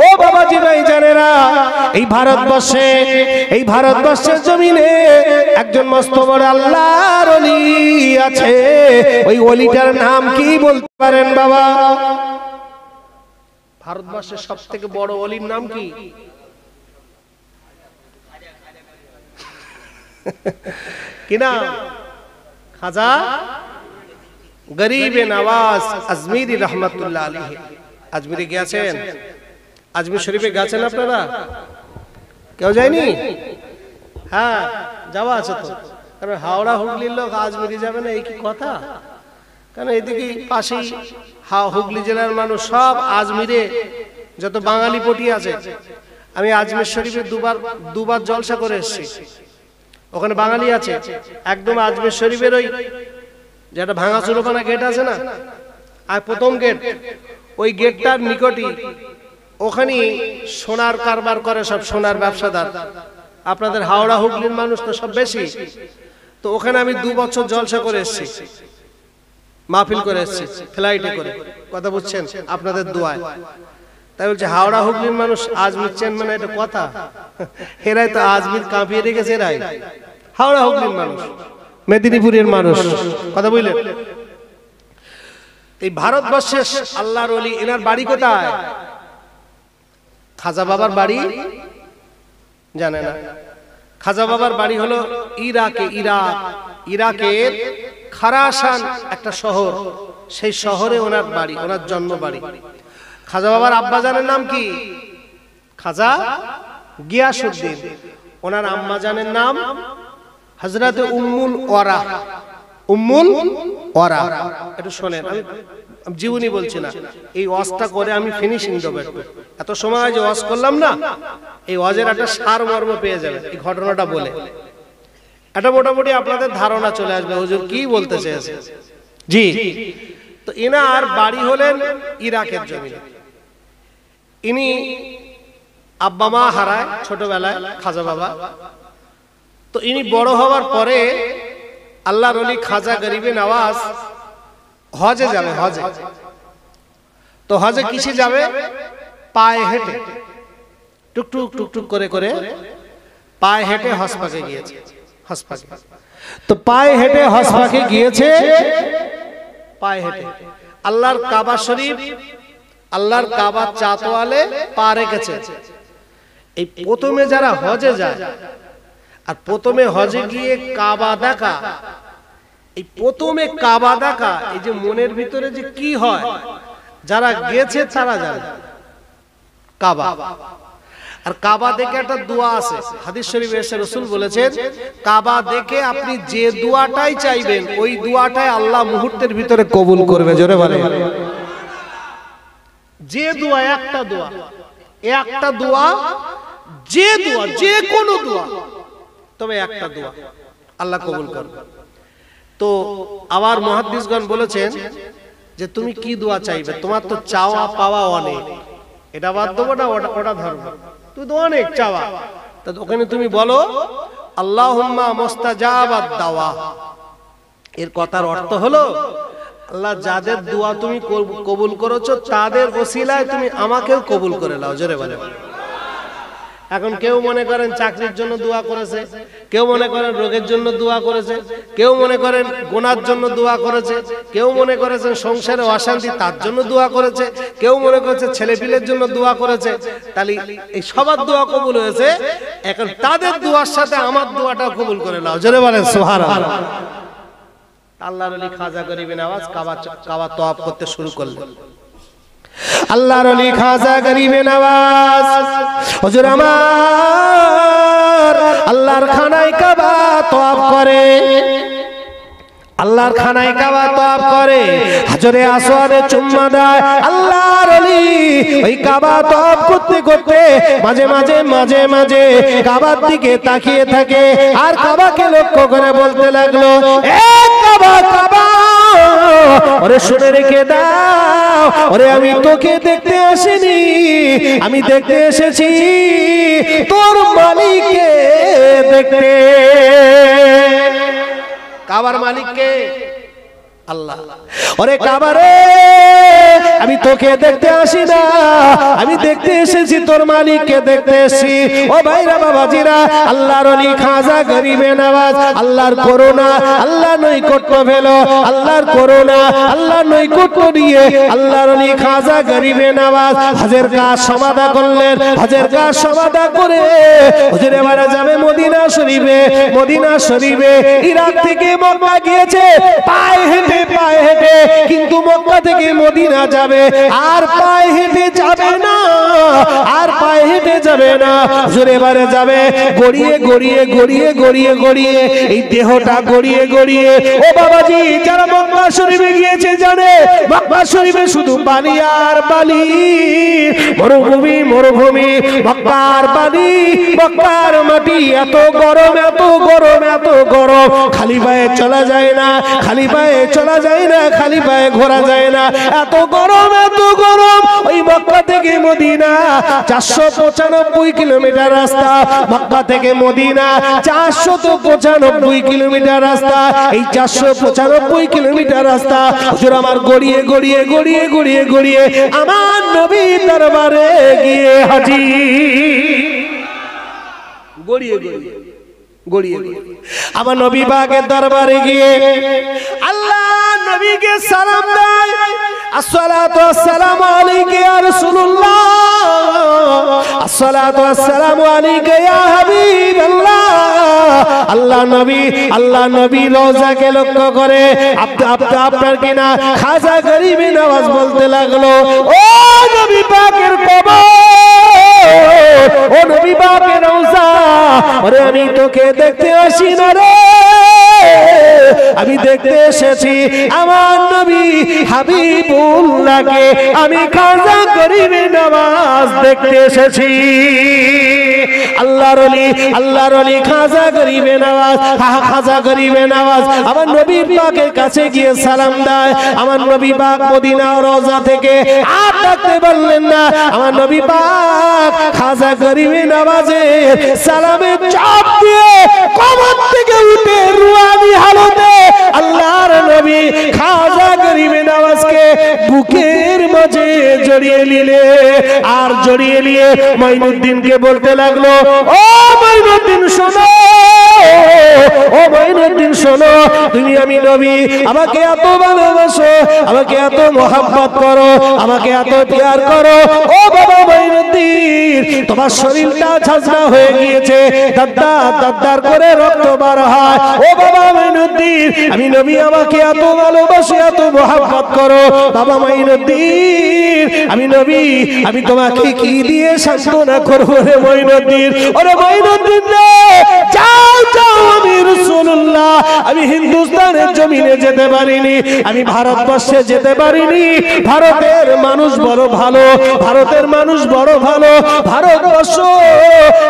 S1: ও বাবাজি ভাইজানেরা, এই ভারতবর্ষে, এই ভারতবর্ষের জমিনে একজন মস্ত বড় আল্লাহর ওলি আছে। ওই ওলিটার নাম কি বলতে পারেন বাবা? ভারতবর্ষের সবথেকে বড় ওলির নাম কি? কি নাম? খাজা গরিবে নওয়াজ আজমিরি রহমতুল্লাহ আলাইহি। আজমিরে গেছেন? আজমির শরীফে গেছেন আপনারা? কেউ যায়নি? হ্যাঁ, যাওয়া আছে তো। কারণ হাওড়া হুগলির লোক আজমিরে যাবে না, এই কি কথা? কারণ এদিকে পাশেই হুগলি জেলার মানুষ সব আজমিরে, যত বাঙালি পটি আছে। আমি আজমির শরীফে দুবার জলসা করে এসেছি, ওখানে বাঙালি আছে। একদম আজমির শরীফের ওই যেটা ভাঙা চুরোখানা গেট আছে না, আর প্রথম গেট, ওই গেটটার নিকটই ওখানে সোনার কারবার করে সব সোনার ব্যবসাদার। আপনাদের হাওড়া হুগলির মানুষ তো সব বেশি, তো ওখানে আমি 2 বছর জলসা করে এসেছি, মাহফিল করে এসেছি ফ্লাইটে করে। কথা বুঝছেন? আপনাদের দোয়ায়। তাই বলছে হাওড়া হুগলির মানুষ আজমির চেন, মানে এটা কথা? এরাই তো আজমির কাঁপিয়ে রেখেছে, এরাই হাওড়া হুগলির মানুষ, মেদিনীপুরের মানুষ, কথা বুঝলেন? এই ভারতবর্ষের আল্লাহর ওলি, এনার বাড়ি কোথায়? খাজা বাবার বাড়ি জানে না? খাজা বাবার বাড়ি হলো ইরাকে, ইরাকের খারাসান একটা শহর, সেই শহরে ওনার বাড়ি, ওনার জন্ম বাড়ি। খাজা বাবার আব্বাজানের নাম কি? খাজা গিয়াসউদ্দিন। ওনার আম্মাজানের নাম হযরতে উম্মুল ওয়ারা। উম্মুল ওয়ারা, একটু শোনেন, আমি জীবনী বলছি না, এই ওয়াজটা করে আমি ফিনিশিং দেবো। এত সময় যে ওয়াজ করলাম না, এই ওয়াজের একটা সারমর্ম পেয়ে যাবে এই ঘটনাটা বলে। এটা মোটামুটি আপনাদের ধারণা চলে আসবে হুজুর কি বলতে চেয়েছে। জি, তো ইনার বাড়ি হলেন ইরাকের জমিনে। ইনি আব্বা মা হারায় ছোটবেলায় খাজা বাবা। তো ইনি বড় হওয়ার পরে আল্লাহর ওলি খাজা গরিবে নওয়াজ হজে যাবে, হজে। তো হজে কিসে যাবে? পায়ে হেঁটে, টুকটুক টুকটুক করে করে পায়ে হেঁটে হজ পাকে গিয়েছে। হজ পাকে, তো পায়ে হেঁটে হজ পাকে গিয়েছে, পায়ে হেঁটে আল্লাহর কাবা শরীফ, আল্লাহর কাবা চাতওয়ালে পা রেখেছে। এই প্রথমে যারা হজে যায় আর প্রথমে হজে গিয়ে কাবা দেখা, এই প্রথমে কাবা দেখা, এই যে মনের ভিতরে যে কি হয়, যারা গেছে তারা জানে কাবা। আর কাবা দেখে একটা দোয়া আছে, হাদিস শরীফে এসে রাসূল বলেছেন, কাবা দেখে আপনি যে দোয়াটাই চাইবেন ওই দোয়াটাই আল্লাহ মুহূর্তের ভিতরে কবুল করবে। জোরে বলে, যে দোয়া, একটা দোয়া, একটা দোয়া, যে দোয়া, যে কোনো দোয়া, তবে একটা দোয়া আল্লাহ কবুল করবে। তো আবার মুহাদ্দিসগণ বলেছেন যে তুমি কি দোয়া চাইবে, তোমার তো চাওয়া পাওয়া অনেক, এটা বাদ দেবো না, ওটা ধরবো, তুই তো অনেক চাওয়া, তা ওখানে তুমি বলো আল্লাহুম্মা মুস্তাজাবাদ দাওয়া। এর কথার অর্থ হলো, আল্লাহ যাদের দোয়া তুমি কবুল করেছো তাদের ওসিলায় তুমি আমাকেও কবুল করে নাও। জোরে বলে। এখন কেউ মনে করেন চাকরির জন্য দোয়া করেছে, কেউ মনে করেন রোগের জন্য দোয়া করেছে, কেউ মনে করেন গুনার জন্য দোয়া করেছে, কেউ মনে করেছেন সংসারে অশান্তি তার জন্য দোয়া করেছে, কেউ মনে করেছে ছেলেপিলের জন্য দোয়া করেছে। তাহলে এই সবার দোয়া কবুল হয়েছে, এখন তাদের দোয়ার সাথে আমার দোয়াটাও কবুল করে নাও। জোরে বলেন সুবহানাল্লাহ। আল্লাহর ওলি খাজা গরিবে নওয়াজ কাবা তওয়াফ করতে শুরু করলেন। আল্লাহর ওলি খাজা গরিবে নওয়াজ হুজুর আমার আল্লাহর খানায় কাবা তওয়াফ করে, আল্লাহর খানায় কাবা তওয়াফ করে, হাজরে আসওয়াদে চুম্মা দেয়। আল্লাহর ওলি ওই কাবা তওয়াফ করতে করতে মাঝে মাঝে মাঝে মাঝে কাবার দিকে তাকিয়ে থাকে আর কাবাকে লক্ষ্য করে বলতে লাগলো, এ কাবা কাবা, ওরে শুনে রেখে দাও, ওরে আমি তোকে দেখতে আসিনি, আমি দেখতে এসেছি তোর মালিককে দেখতে। কাবার মালিককে আল্লাহ। ওরে কাবারে, আমি তোকে দেখতে আসি না, আমি দেখতে এসেছি তোর মালিককে দেখতে এসেছি। ও ভাইরা বাবাজিরা, আল্লাহর ওলি খাজা গরিবে নওয়াজ আল্লাহর করুণা, আল্লাহ নৈকট্য পেল, আল্লাহর করুণা, আল্লাহর নৈকট্য নিয়ে আল্লাহর ওলি খাজা গরিবে নওয়াজ হজের কাজ সমাধা করলেন। হজের কাজ সমাধা করে হুজুর এবারে যাবে মদিনা শরীফে। মদিনা শরীফে ইরাক থেকে মক্কা গিয়েছে পায়ে হেঁটে, পায়ে হেঁটে, কিন্তু মক্কা থেকে মদিনা যাবে আর পায়ে হেঁটে যাবে না, আর পায়ে হেঁটে যাবে না। হুজুর এবারে যাবে গড়িয়ে গড়িয়ে গড়িয়ে গড়িয়ে গড়িয়ে, এই দেহটা গড়িয়ে গড়িয়ে। ও বাবাজি, যারা মক্কা শরীফে গিয়েছে জানে মক্কা শরীফে শুধু বালি আর বালি, মরুভূমি মরুভূমি, মক্কার বালি, মক্কার মাটি এত গরম, এত গরম, এত গরম, খালি পায়ে চলা যায় না, খালি পায়ে চলা যায় না, খালি পায়ে ঘোরা যায় না, এত গরম, এত গরম। ওই মক্কা থেকে মদিনা 495 কিলোমিটার রাস্তা, মক্কা থেকে মদিনা 495 কিলোমিটার রাস্তা। এই 495 কিলোমিটার রাস্তা হুজুর আমার গড়িয়ে গড়িয়ে গড়িয়ে গড়িয়ে গড়িয়ে আমার নবী দরবারে গিয়ে হাজির। গড়িয়ে গড়িয়ে গড়িয়ে গড়িয়ে আমার নবী পাকের দরবারে গিয়ে আল্লাহ নবীকে সালাম দেয়, আসসালাতু ওয়াসসালামু আলাইকা ইয়া রাসূলুল্লাহ, আসসালাতু ওয়াসসালামু আলাইকা ইয়া হাবিবাল্লাহ। আল্লাহ নবী রওজাকে লক্ষ্য করে আপনার কিনা খাজা গরিবে নওয়াজ বলতে লাগলো, ও নবী পাকের কবর, ও নবী পাকের রওজা, আরে আমি তোকে দেখতে আসি না রে, আমি দেখতে এসেছি আমার নবী হাবিবুল্লাহকে, আমি খাজা গরিবে নওয়াজ দেখতে এসেছি। আল্লাহর ওলি খাজা গরিবে নওয়াজ, খাজা গরিবে নওয়াজ আমার নবী পাকের কাছে গিয়ে সালাম দেয়। আমার নবী পাক মদিনা রওজা থেকে আর ডাকতে পারলেন না, আমার নবী পাক খাজা গরিবে নওয়াজের সালামে চাপ দিয়ে কবর থেকে উঠে রুহানি হালতে আল্লাহর নবী খাজা গরিবে নওয়াজকে বুকের মাঝে জড়িয়ে নিলে, আর জড়িয়ে নিয়ে মাইনুদ্দিনকে বলতে লাগলো, ও মাইনুদ্দিন শোনো, ও মাইনুদ্দিন শোনো, তুমি আমি নবী, আমাকে এত ভালোবাসো, আমাকে এত মোহাব্বত করো, আমাকে এত প্যার করো, ও বাবা মাইনুদ্দিন, তোমার শরীরটা ঝাঁঝরা হয়ে গিয়েছে, দাদ্দার করে রক্ত বার হয়, ও বাবা মাইনুদ্দিন, আমি নবী, আমাকে এত ভালোবাসো, এত মোহাব্বত করো, বাবা মাইনুদ্দিন, আমি নবী, আমি তোমাকে কি দিয়ে সান্ত্বনা করবো রে মাইনুদ্দিন? ওরে মাইনুদ্দিন রে, যাও যাও, আমি রাসূলুল্লাহ, আমি হিন্দুস্তানের জমিনে যেতে পারিনি, আমি ভারতবর্ষে যেতে পারিনি, ভারতের মানুষ বড় ভালো, ভারতের মানুষ বড় ভালো, ভারতবর্ষ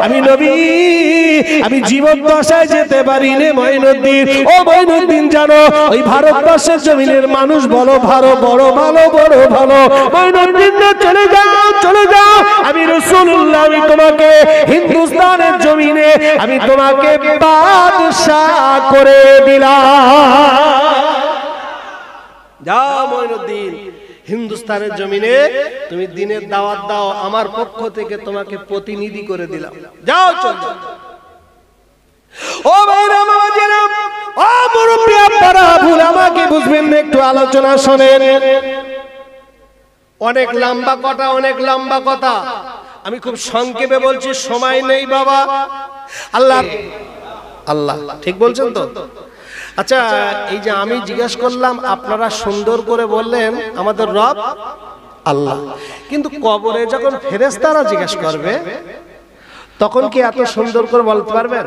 S1: আমি নবী, আমি জীবন দশায় যেতে পারিনি মাইনুদ্দিন। ও মাইনুদ্দিন জানো, ওই ভারতবর্ষের জমিনের মানুষ বড় ভালো, বড় ভালো, বড় ভালো, মাইনুদ্দিন চলে যাও, চলে যাও, আমি রাসূলুল্লাহ, আমি তোমাকে হিন্দুস্তানের জমিনে আমি তোমাকে বাদশাহ করে দিলাম। যাও মাইনুদ্দিন, হিন্দুস্তানের জমিনে তুমি দিনের দাওয়াত দাও, আমার পক্ষ থেকে তোমাকে প্রতিনিধি করে দিলাম, যাও চল যাও। ও ভাইরা বাবাজিরা, ও মুরব্বি আপনারা ভুল আমাকে বুঝবেন না, একটু আলোচনা শোনেন। অনেক লম্বা কথা, অনেক লম্বা কথা, আমি খুব সংক্ষেপে বলছি, সময় নেই বাবা। আল্লাহ আল্লাহ ঠিক বলছেন তো? আচ্ছা, এই যে আমি জিজ্ঞাসা করলাম, আপনারা সুন্দর করে বললেন আমাদের রব আল্লাহ, কিন্তু কবরে যখন ফেরেশতারা জিজ্ঞাসা করবে তখন কি এত সুন্দর করে বলতে পারবেন?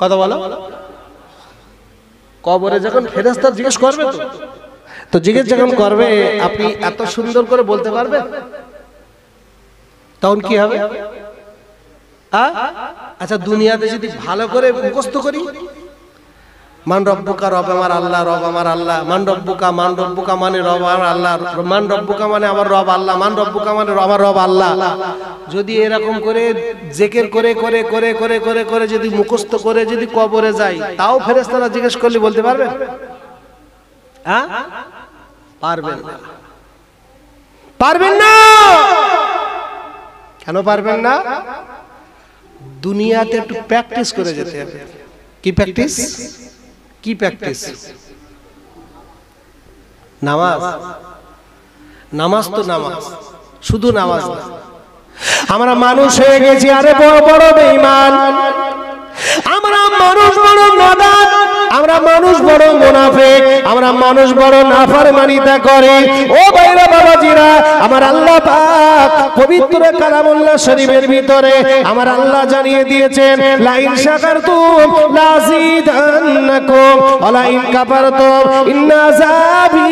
S1: কথা বলো। কবরে যখন ফেরেশতা জিজ্ঞেস করবে তো জিজ্ঞেস যখন করবে, আপনি এত সুন্দর করে বলতে পারবেন? তখন কি হবে? আচ্ছা, দুনিয়াতে যদি ভালো করে মুখস্থ করি, মান রব্বুকা, রব আমার আল্লাহ, রব আমার আল্লাহ, মান রব্বুকা, মান রব্বুকা মানে রব আমার আল্লাহ, মান রব্বুকা মানে আমার রব আল্লাহ, মান রব্বুকা মানে আমার রব আল্লাহ, যদি এরকম করে জিকির করে করে করে করে করে করে যদি মুখস্থ করে যদি কবরে যাই, তাও ফেরেশতারা জিজ্ঞেস করলে বলতে পারবেন? হ্যাঁ, পারবেন না, পারবেন না। কেন পারবেন না? দুনিয়াতে একটু প্র্যাকটিস করে যেতে হবে। কি প্র্যাকটিস? কি প্র্যাকটিস? নামাজ। নামাজ তো নামাজ, শুধু নামাজ না। আমরা মানুষ হয়ে গেছি আরে বড় বড় বেঈমান, আমরা মানুষ বড় নাদান, আমরা মানুষ বড় মুনাফিক, আমরা মানুষ বড় নাফরমানিতা করে। ও ভাইরা বাবাজিরা, আমার আল্লাহ পাক পবিত্র কালামুল্লাহ শরীফের ভিতরে আমার আল্লাহ জানিয়ে দিয়েছেন, লা ইন শাকারতুম লাযিদান্নাকুম ওয়া লা ইন কাফারতুম ইন্না আযাবি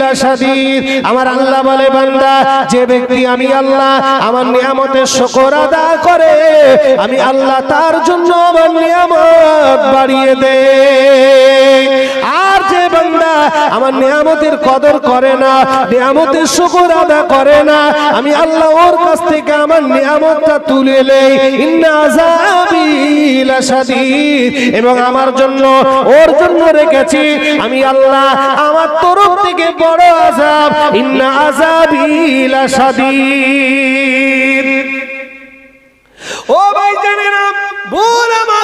S1: লাশাদীদ। আমার আল্লাহ বলে, বান্দা, যে ব্যক্তি আমি আল্লাহ আমার নিয়ামতের শুকর আদায় করে, আমি আল্লাহ তার জন্য আমার নিয়ামত বাড়িয়ে দেয়। আর যে বান্দা আমার নিয়ামতের কদর করে না, নিয়ামতের শুকর আদায় করে না, আমি আল্লাহ ওর কাছ থেকে আমার নিয়ামতটা তুলে নেই। ইন্না আযাবি লাশাদীদ, এবং আমার জন্য, ওর জন্য রেখেছি আমি আল্লাহ আমার তরফ থেকে বড় আযাব। ইন্না আযাবি লাশাদীদ। ও ভাই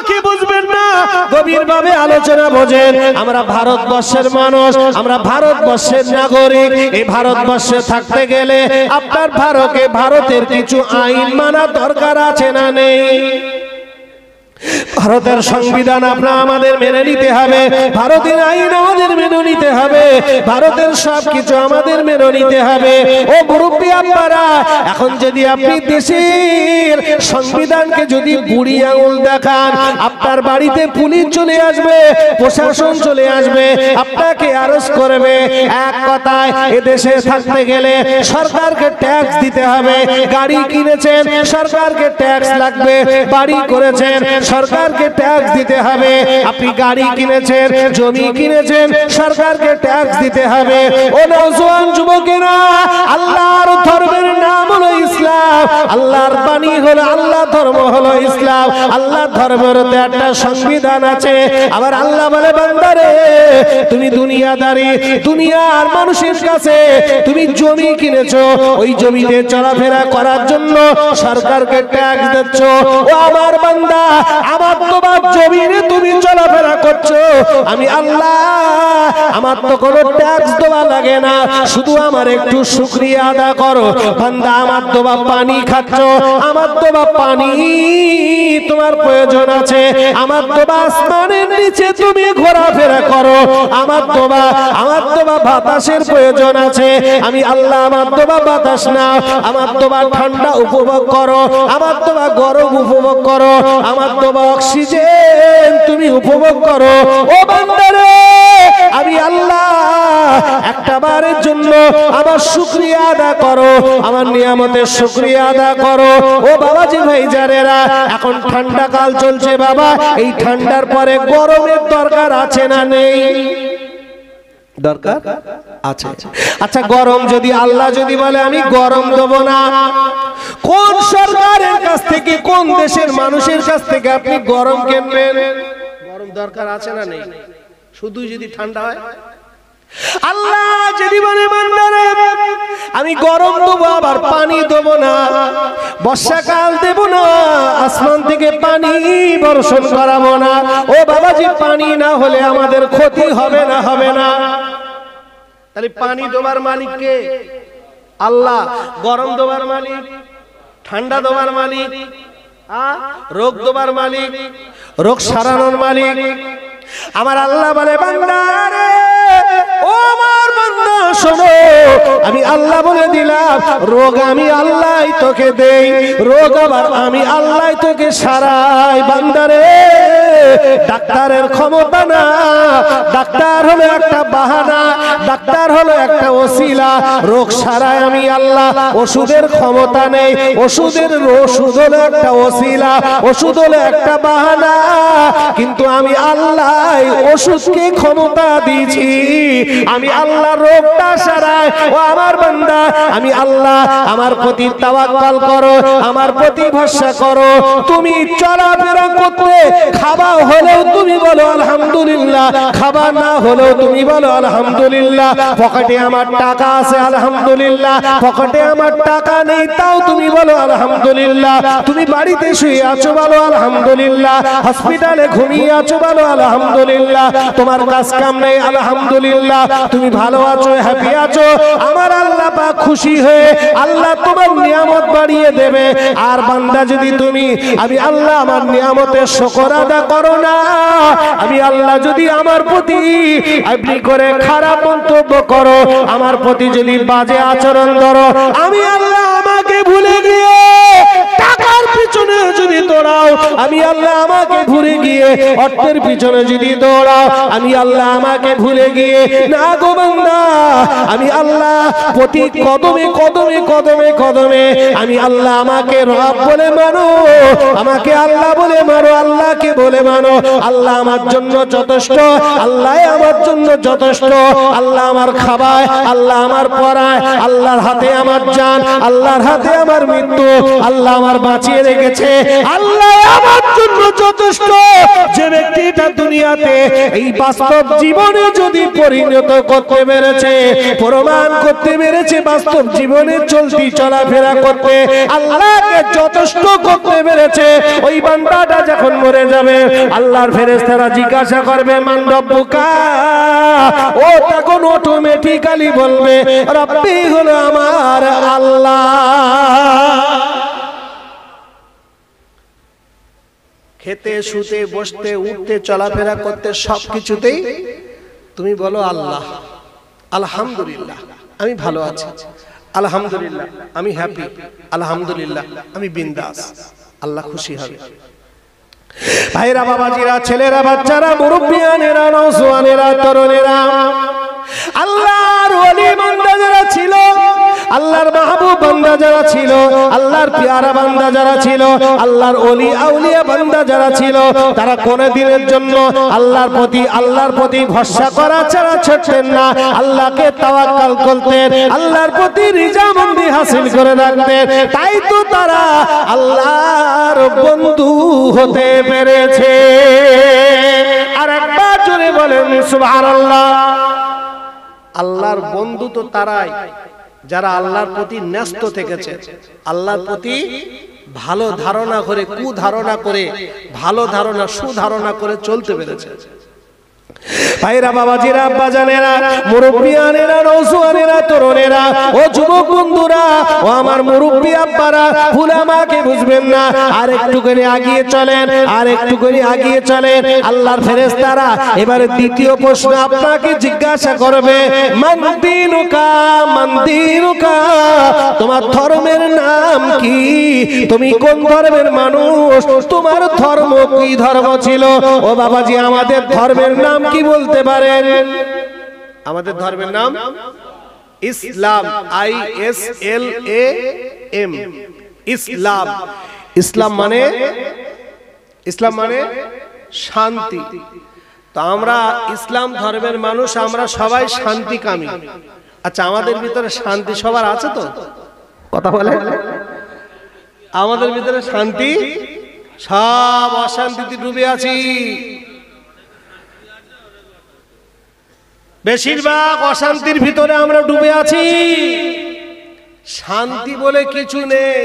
S1: কি বুঝবেন না, গভীরভাবে আলোচনা বোঝেন। আমরা ভারতবর্ষের মানুষ, আমরা ভারতবর্ষের নাগরিক। এই ভারতবর্ষে থাকতে গেলে আপনার ভারতের কিছু আইন মানা দরকার আছে না নেই? ভারতের সংবিধান আমাদের মেনে নিতে হবে, ভারতের আইন আমাদের মেনে নিতে হবে, ভারতের সবকিছু আমাদের মেনে নিতে হবে। ও মুরব্বী আপনারা, এখন যদি আপনি দেশের সংবিধানকে যদি বুড়ি আঙুল দেখান, আপনার বাড়িতে পুলিশ চলে আসবে, প্রশাসন চলে আসবে, আপনাকে অ্যারেস্ট করবে। এক কথায় এ দেশে থাকতে গেলে সরকারকে ট্যাক্স দিতে হবে। গাড়ি কিনেছেন, সরকারকে ট্যাক্স লাগবে। বাড়ি করেছেন, সরকারকে ট্যাক্স দিতে হবে। আপনি গাড়ি কিনেছেন, জমি কিনেছেন, সরকারকে ট্যাক্স দিতে হবে। ও নওজোয়ান যুবকেরা, আল্লাহর ধর্মের নাম হলো ইসলাম, আল্লাহর বাণী হলো, আল্লাহ ধর্ম হলো ইসলাম। আল্লাহ ধর্মের একটা সংবিধান আছে। আবার আল্লাহ বলে, বান্দারে তুমি দুনিয়াদারি, দুনিয়ার মানুষের কাছে তুমি জমি কিনেছো, ওই জমিতে চলাফেরা করার জন্য সরকারকে ট্যাক্স দিচ্ছ। ও আমার বান্দা, আমার তোমার জমিনে তুমি চলাফেরা করছো, আমি আল্লাহ আমার তো কোনো ট্যাক্স দেওয়া লাগে না, শুধু আমার একটু শুকরিয়া আদা করো। বান্দা, আমার তোবা পানি খাচ্ছ, আমার তোবা পানি তোমার প্রয়োজন আছে, আমার তোবা আসমানের নিচে তুমি ঘোরাফেরা করো, আমার তোবা বাতাসের প্রয়োজন আছে, আমি আল্লাহ আমার তোবা বাতাস নাও, আমার তোবা ঠান্ডা উপভোগ করো, আমার তোবা গরম উপভোগ করো, আমার তোবা অক্সিজেন তুমি উপভোগ করো। ও বান্দারে, আমি আল্লাহ একটা বারের জন্য আমার শুকরিয়া আদা করো, আমার নিয়ামতের শুকরিয়া আদা করো। ও বাবাজি ভাইজানেরা, এখন ঠান্ডা কাল চলছে বাবা, এই ঠান্ডার পরে গরমের দরকার আছে না নেই? দরকার আছে। আচ্ছা, গরম যদি আল্লাহ যদি বলে আমি গরম দেব না, কোন সরকারের কাছ থেকে, কোন দেশের মানুষের কাছ থেকে আপনি গরম কিনবেন? গরম দরকার আছে না নেই? শুধু যদি ঠান্ডা হয়। আল্লাহ যদি বলে, বান্দারে আমি গরম দেবো, আবার পানি দেবো না, বর্ষাকাল দেব না, আসমান থেকে পানি বর্ষণ করাবো না। ও বাবাজি, পানি না হলে আমাদের ক্ষতি হবে না? হবে না? তাহলে পানি দেবার মালিক কে? আল্লাহ। গরম দেবার মালিক, ঠান্ডা দেবার মালিক, রোগ দেবার মালিক, রোগ সারানোর মালিক আমার আল্লাহ। বলে, বান্দা রে, ও আমার বান্দা শোনো, আমি আল্লাহ বলে দিলাম, রোগ আমি আল্লাহ তোকে দেই, রোগ আবার আমি আল্লাহ তোকে সারাই। বান্দারে, ডাক্তারের ক্ষমতা না, ডাক্তার হলো একটা বাহানা, ডাক্তার হলো একটা ওসিলা, রোগ সারাই আমি আল্লাহ। ওষুধের ক্ষমতা নেই, ওষুধ হলো একটা ওসিলা, ওষুধ হলো একটা বাহানা, কিন্তু আমি আল্লাহ ওষুধকে ক্ষমতা দিয়েছি, আমি আল্লাহ রোগটা সারাই। ও আমার বান্দা, আমি আল্লাহ, আমার প্রতি তাওয়াক্কুল করো, আমার প্রতি ভরসা করো। তুমি চলাফেরা করতে, খাবার হলেও তুমি বলো আলহামদুলিল্লাহ, খাবার না হলেও তুমি বলো আলহামদুলিল্লাহ। পকেটে আমার টাকা আছে আলহামদুলিল্লাহ, পকেটে আমার টাকা নেই তাও তুমি বলো আলহামদুলিল্লাহ। তুমি বাড়িতে শুয়ে আছো বলো আলহামদুলিল্লাহ, হসপিটালে ঘুমিয়ে আছো বলো আলহামদুলিল্লাহ, তোমার কাজ কাম নেই আলহামদুলিল্লাহ, তুমি ভালো আছো, হ্যাপি আছো, আমার আল্লাহ পাক খুশি হয়ে আল্লাহ তোমার নিয়ামত বাড়িয়ে দেবে। আর বান্দা, যদি তুমি আমি আল্লাহ আমার নিয়ামতের শুকর আদা করো না, আমি আল্লাহ যদি আমার প্রতি আপনি করে খারাপ মন্তব্য করো, আমার প্রতি যদি বাজে আচরণ ধরো, আমি আল্লাহ আমাকে ভুলে গিয়ে টাকার পিছনে যদি দৌড়াও, আমি আল্লাহ আমাকে ভুলে গিয়ে অর্থের পিছনে যদি দৌড়াও, আমি আল্লাহ আমাকে ভুলে গিয়ে না গো বান্দা, আমি আল্লাহ প্রতি কদমে কদমে কদমে কদমে আমি আল্লাহ আমাকে রব বলে মানো, আমাকে আল্লাহ বলে মানো, আল্লাহকে বলে মানো। আল্লাহ আমার জন্য যথেষ্ট, আল্লাহ আমার জন্য যথেষ্ট, আল্লাহ আমার খাবায়, আল্লাহ আমার পড়ায়, আল্লাহর হাতে আমার জান, আল্লাহর হাতে আমার মৃত্যু, আল্লাহ আমার বাঁচিয়ে রেখেছে, আল্লাহ আমার জন্য যথেষ্ট। যে ব্যক্তিটা দুনিয়াতে এই বাস্তব জীবনে যদি পরিণত করতে পেরেছে, প্রমাণ করতে পেরেছে, বাস্তব জীবনে চলতি চলাফেরা করতে আল্লাহকে যথেষ্ট করতে পেরেছে, ওই বান্দাটা যখন মরে যাবে আল্লাহর ফেরেশতারা জিজ্ঞাসা করবে মান রব্বুকা, ও তখন অটোমেটিক্যালি বলবে রব্বি হলো আমার আল্লাহ। খেতে শুতে বসতে উঠতে চলাফেরা করতে সবকিছুতেই তুমি বলো আল্লাহ। আলহামদুলিল্লাহ আমি ভালো আছি, আলহামদুলিল্লাহ আমি হ্যাপি, আলহামদুলিল্লাহ আমি বিন্দাস। আল্লাহ খুশি হবে। ভাইরা, বাবাজিরা, ছেলেরা, বাচ্চারা, মুরব্বিয়ানেরা, নওজোয়ানেরা, তরুণেরা, আল্লাহর ওলি বান্দা যারা ছিল, আল্লাহর মাহবুব বান্দা যারা ছিল, আল্লাহর পেয়ারা বান্দা যারা ছিল, আল্লাহর ওলি আউলিয়া বান্দা যারা ছিল, তারা কোন দিনের জন্য আল্লাহর প্রতি ভরসা করা ছাড়া ছাড়তেন না। আল্লাহকে তাওয়াক্কাল করতেন, আল্লাহর প্রতি রিজামন্দি হাসিল করে রাখতেন। তাই তো তারা আল্লাহর বন্ধু হতে পেরেছে। আর একবার জোরে বলেন সুবহানাল্লাহ। আল্লাহর বন্ধু তো তারাই যারা আল্লাহর প্রতি ন্যস্ত থেকেছে, আল্লাহর প্রতি ভালো ধারণা করে কুধারণা করে ভালো ধারণা সুধারণা করে চলতে পেরেছে। ভাইরা, বাবাজিরা, আব্বাজানেরা, মুরব্বিয়ানেরা, নওজোয়ানেরা, তরুণেরা, ও যুবক বন্ধুরা, ও আমার মুরব্বি আব্বারা, ভুল আমাকে বুঝবেন না। আর একটুখানি আগিয়ে চলেন, আর একটুখানি আগিয়ে চলেন। আল্লাহর ফেরেশতারা এবারে দ্বিতীয় প্রশ্ন আপনাকে জিজ্ঞাসা করবে মান দীনুকা, মান দীনুকা, তোমার ধর্মের নাম কি? তুমি কোন ধর্মের মানুষ? তোমার ধর্ম কি ধর্ম ছিল? ও বাবাজি, আমাদের ধর্মের নাম কি বলতে পারেন? আমাদের ধর্মের নাম ইসলাম, ISLAM, ইসলাম। ইসলাম মানে শান্তি। তো আমরা ইসলাম ধর্মের মানুষ, আমরা সবাই শান্তিকামী। আচ্ছা, আমাদের ভিতরে শান্তি সবার আছে তো? কথা বলে আমাদের ভিতরে শান্তি? সব অশান্তিতে ডুবে আছি। বেশিরভাগ অশান্তির ভিতরে আমরা ডুবে আছি। শান্তি বলে কিছু নেই।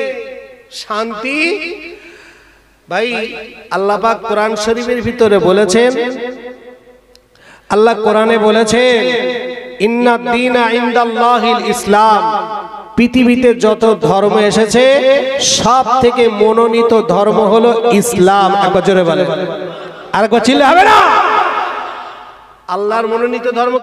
S1: শান্তি ভাই, আল্লাহ পাক কোরআন শরীফের ভিতরে বলেছেন, আল্লাহ কোরআনে বলেছেন ইন্নাদ দীনা ইনদাল্লাহিল ইসলাম, পৃথিবীতে যত ধর্ম এসেছে সব থেকে মনোনীত ধর্ম হলো ইসলাম। একবার জোরে বলেন, আরেকবার চিল্লা হবে না? আল্লাহর মনোনীত ধর্ম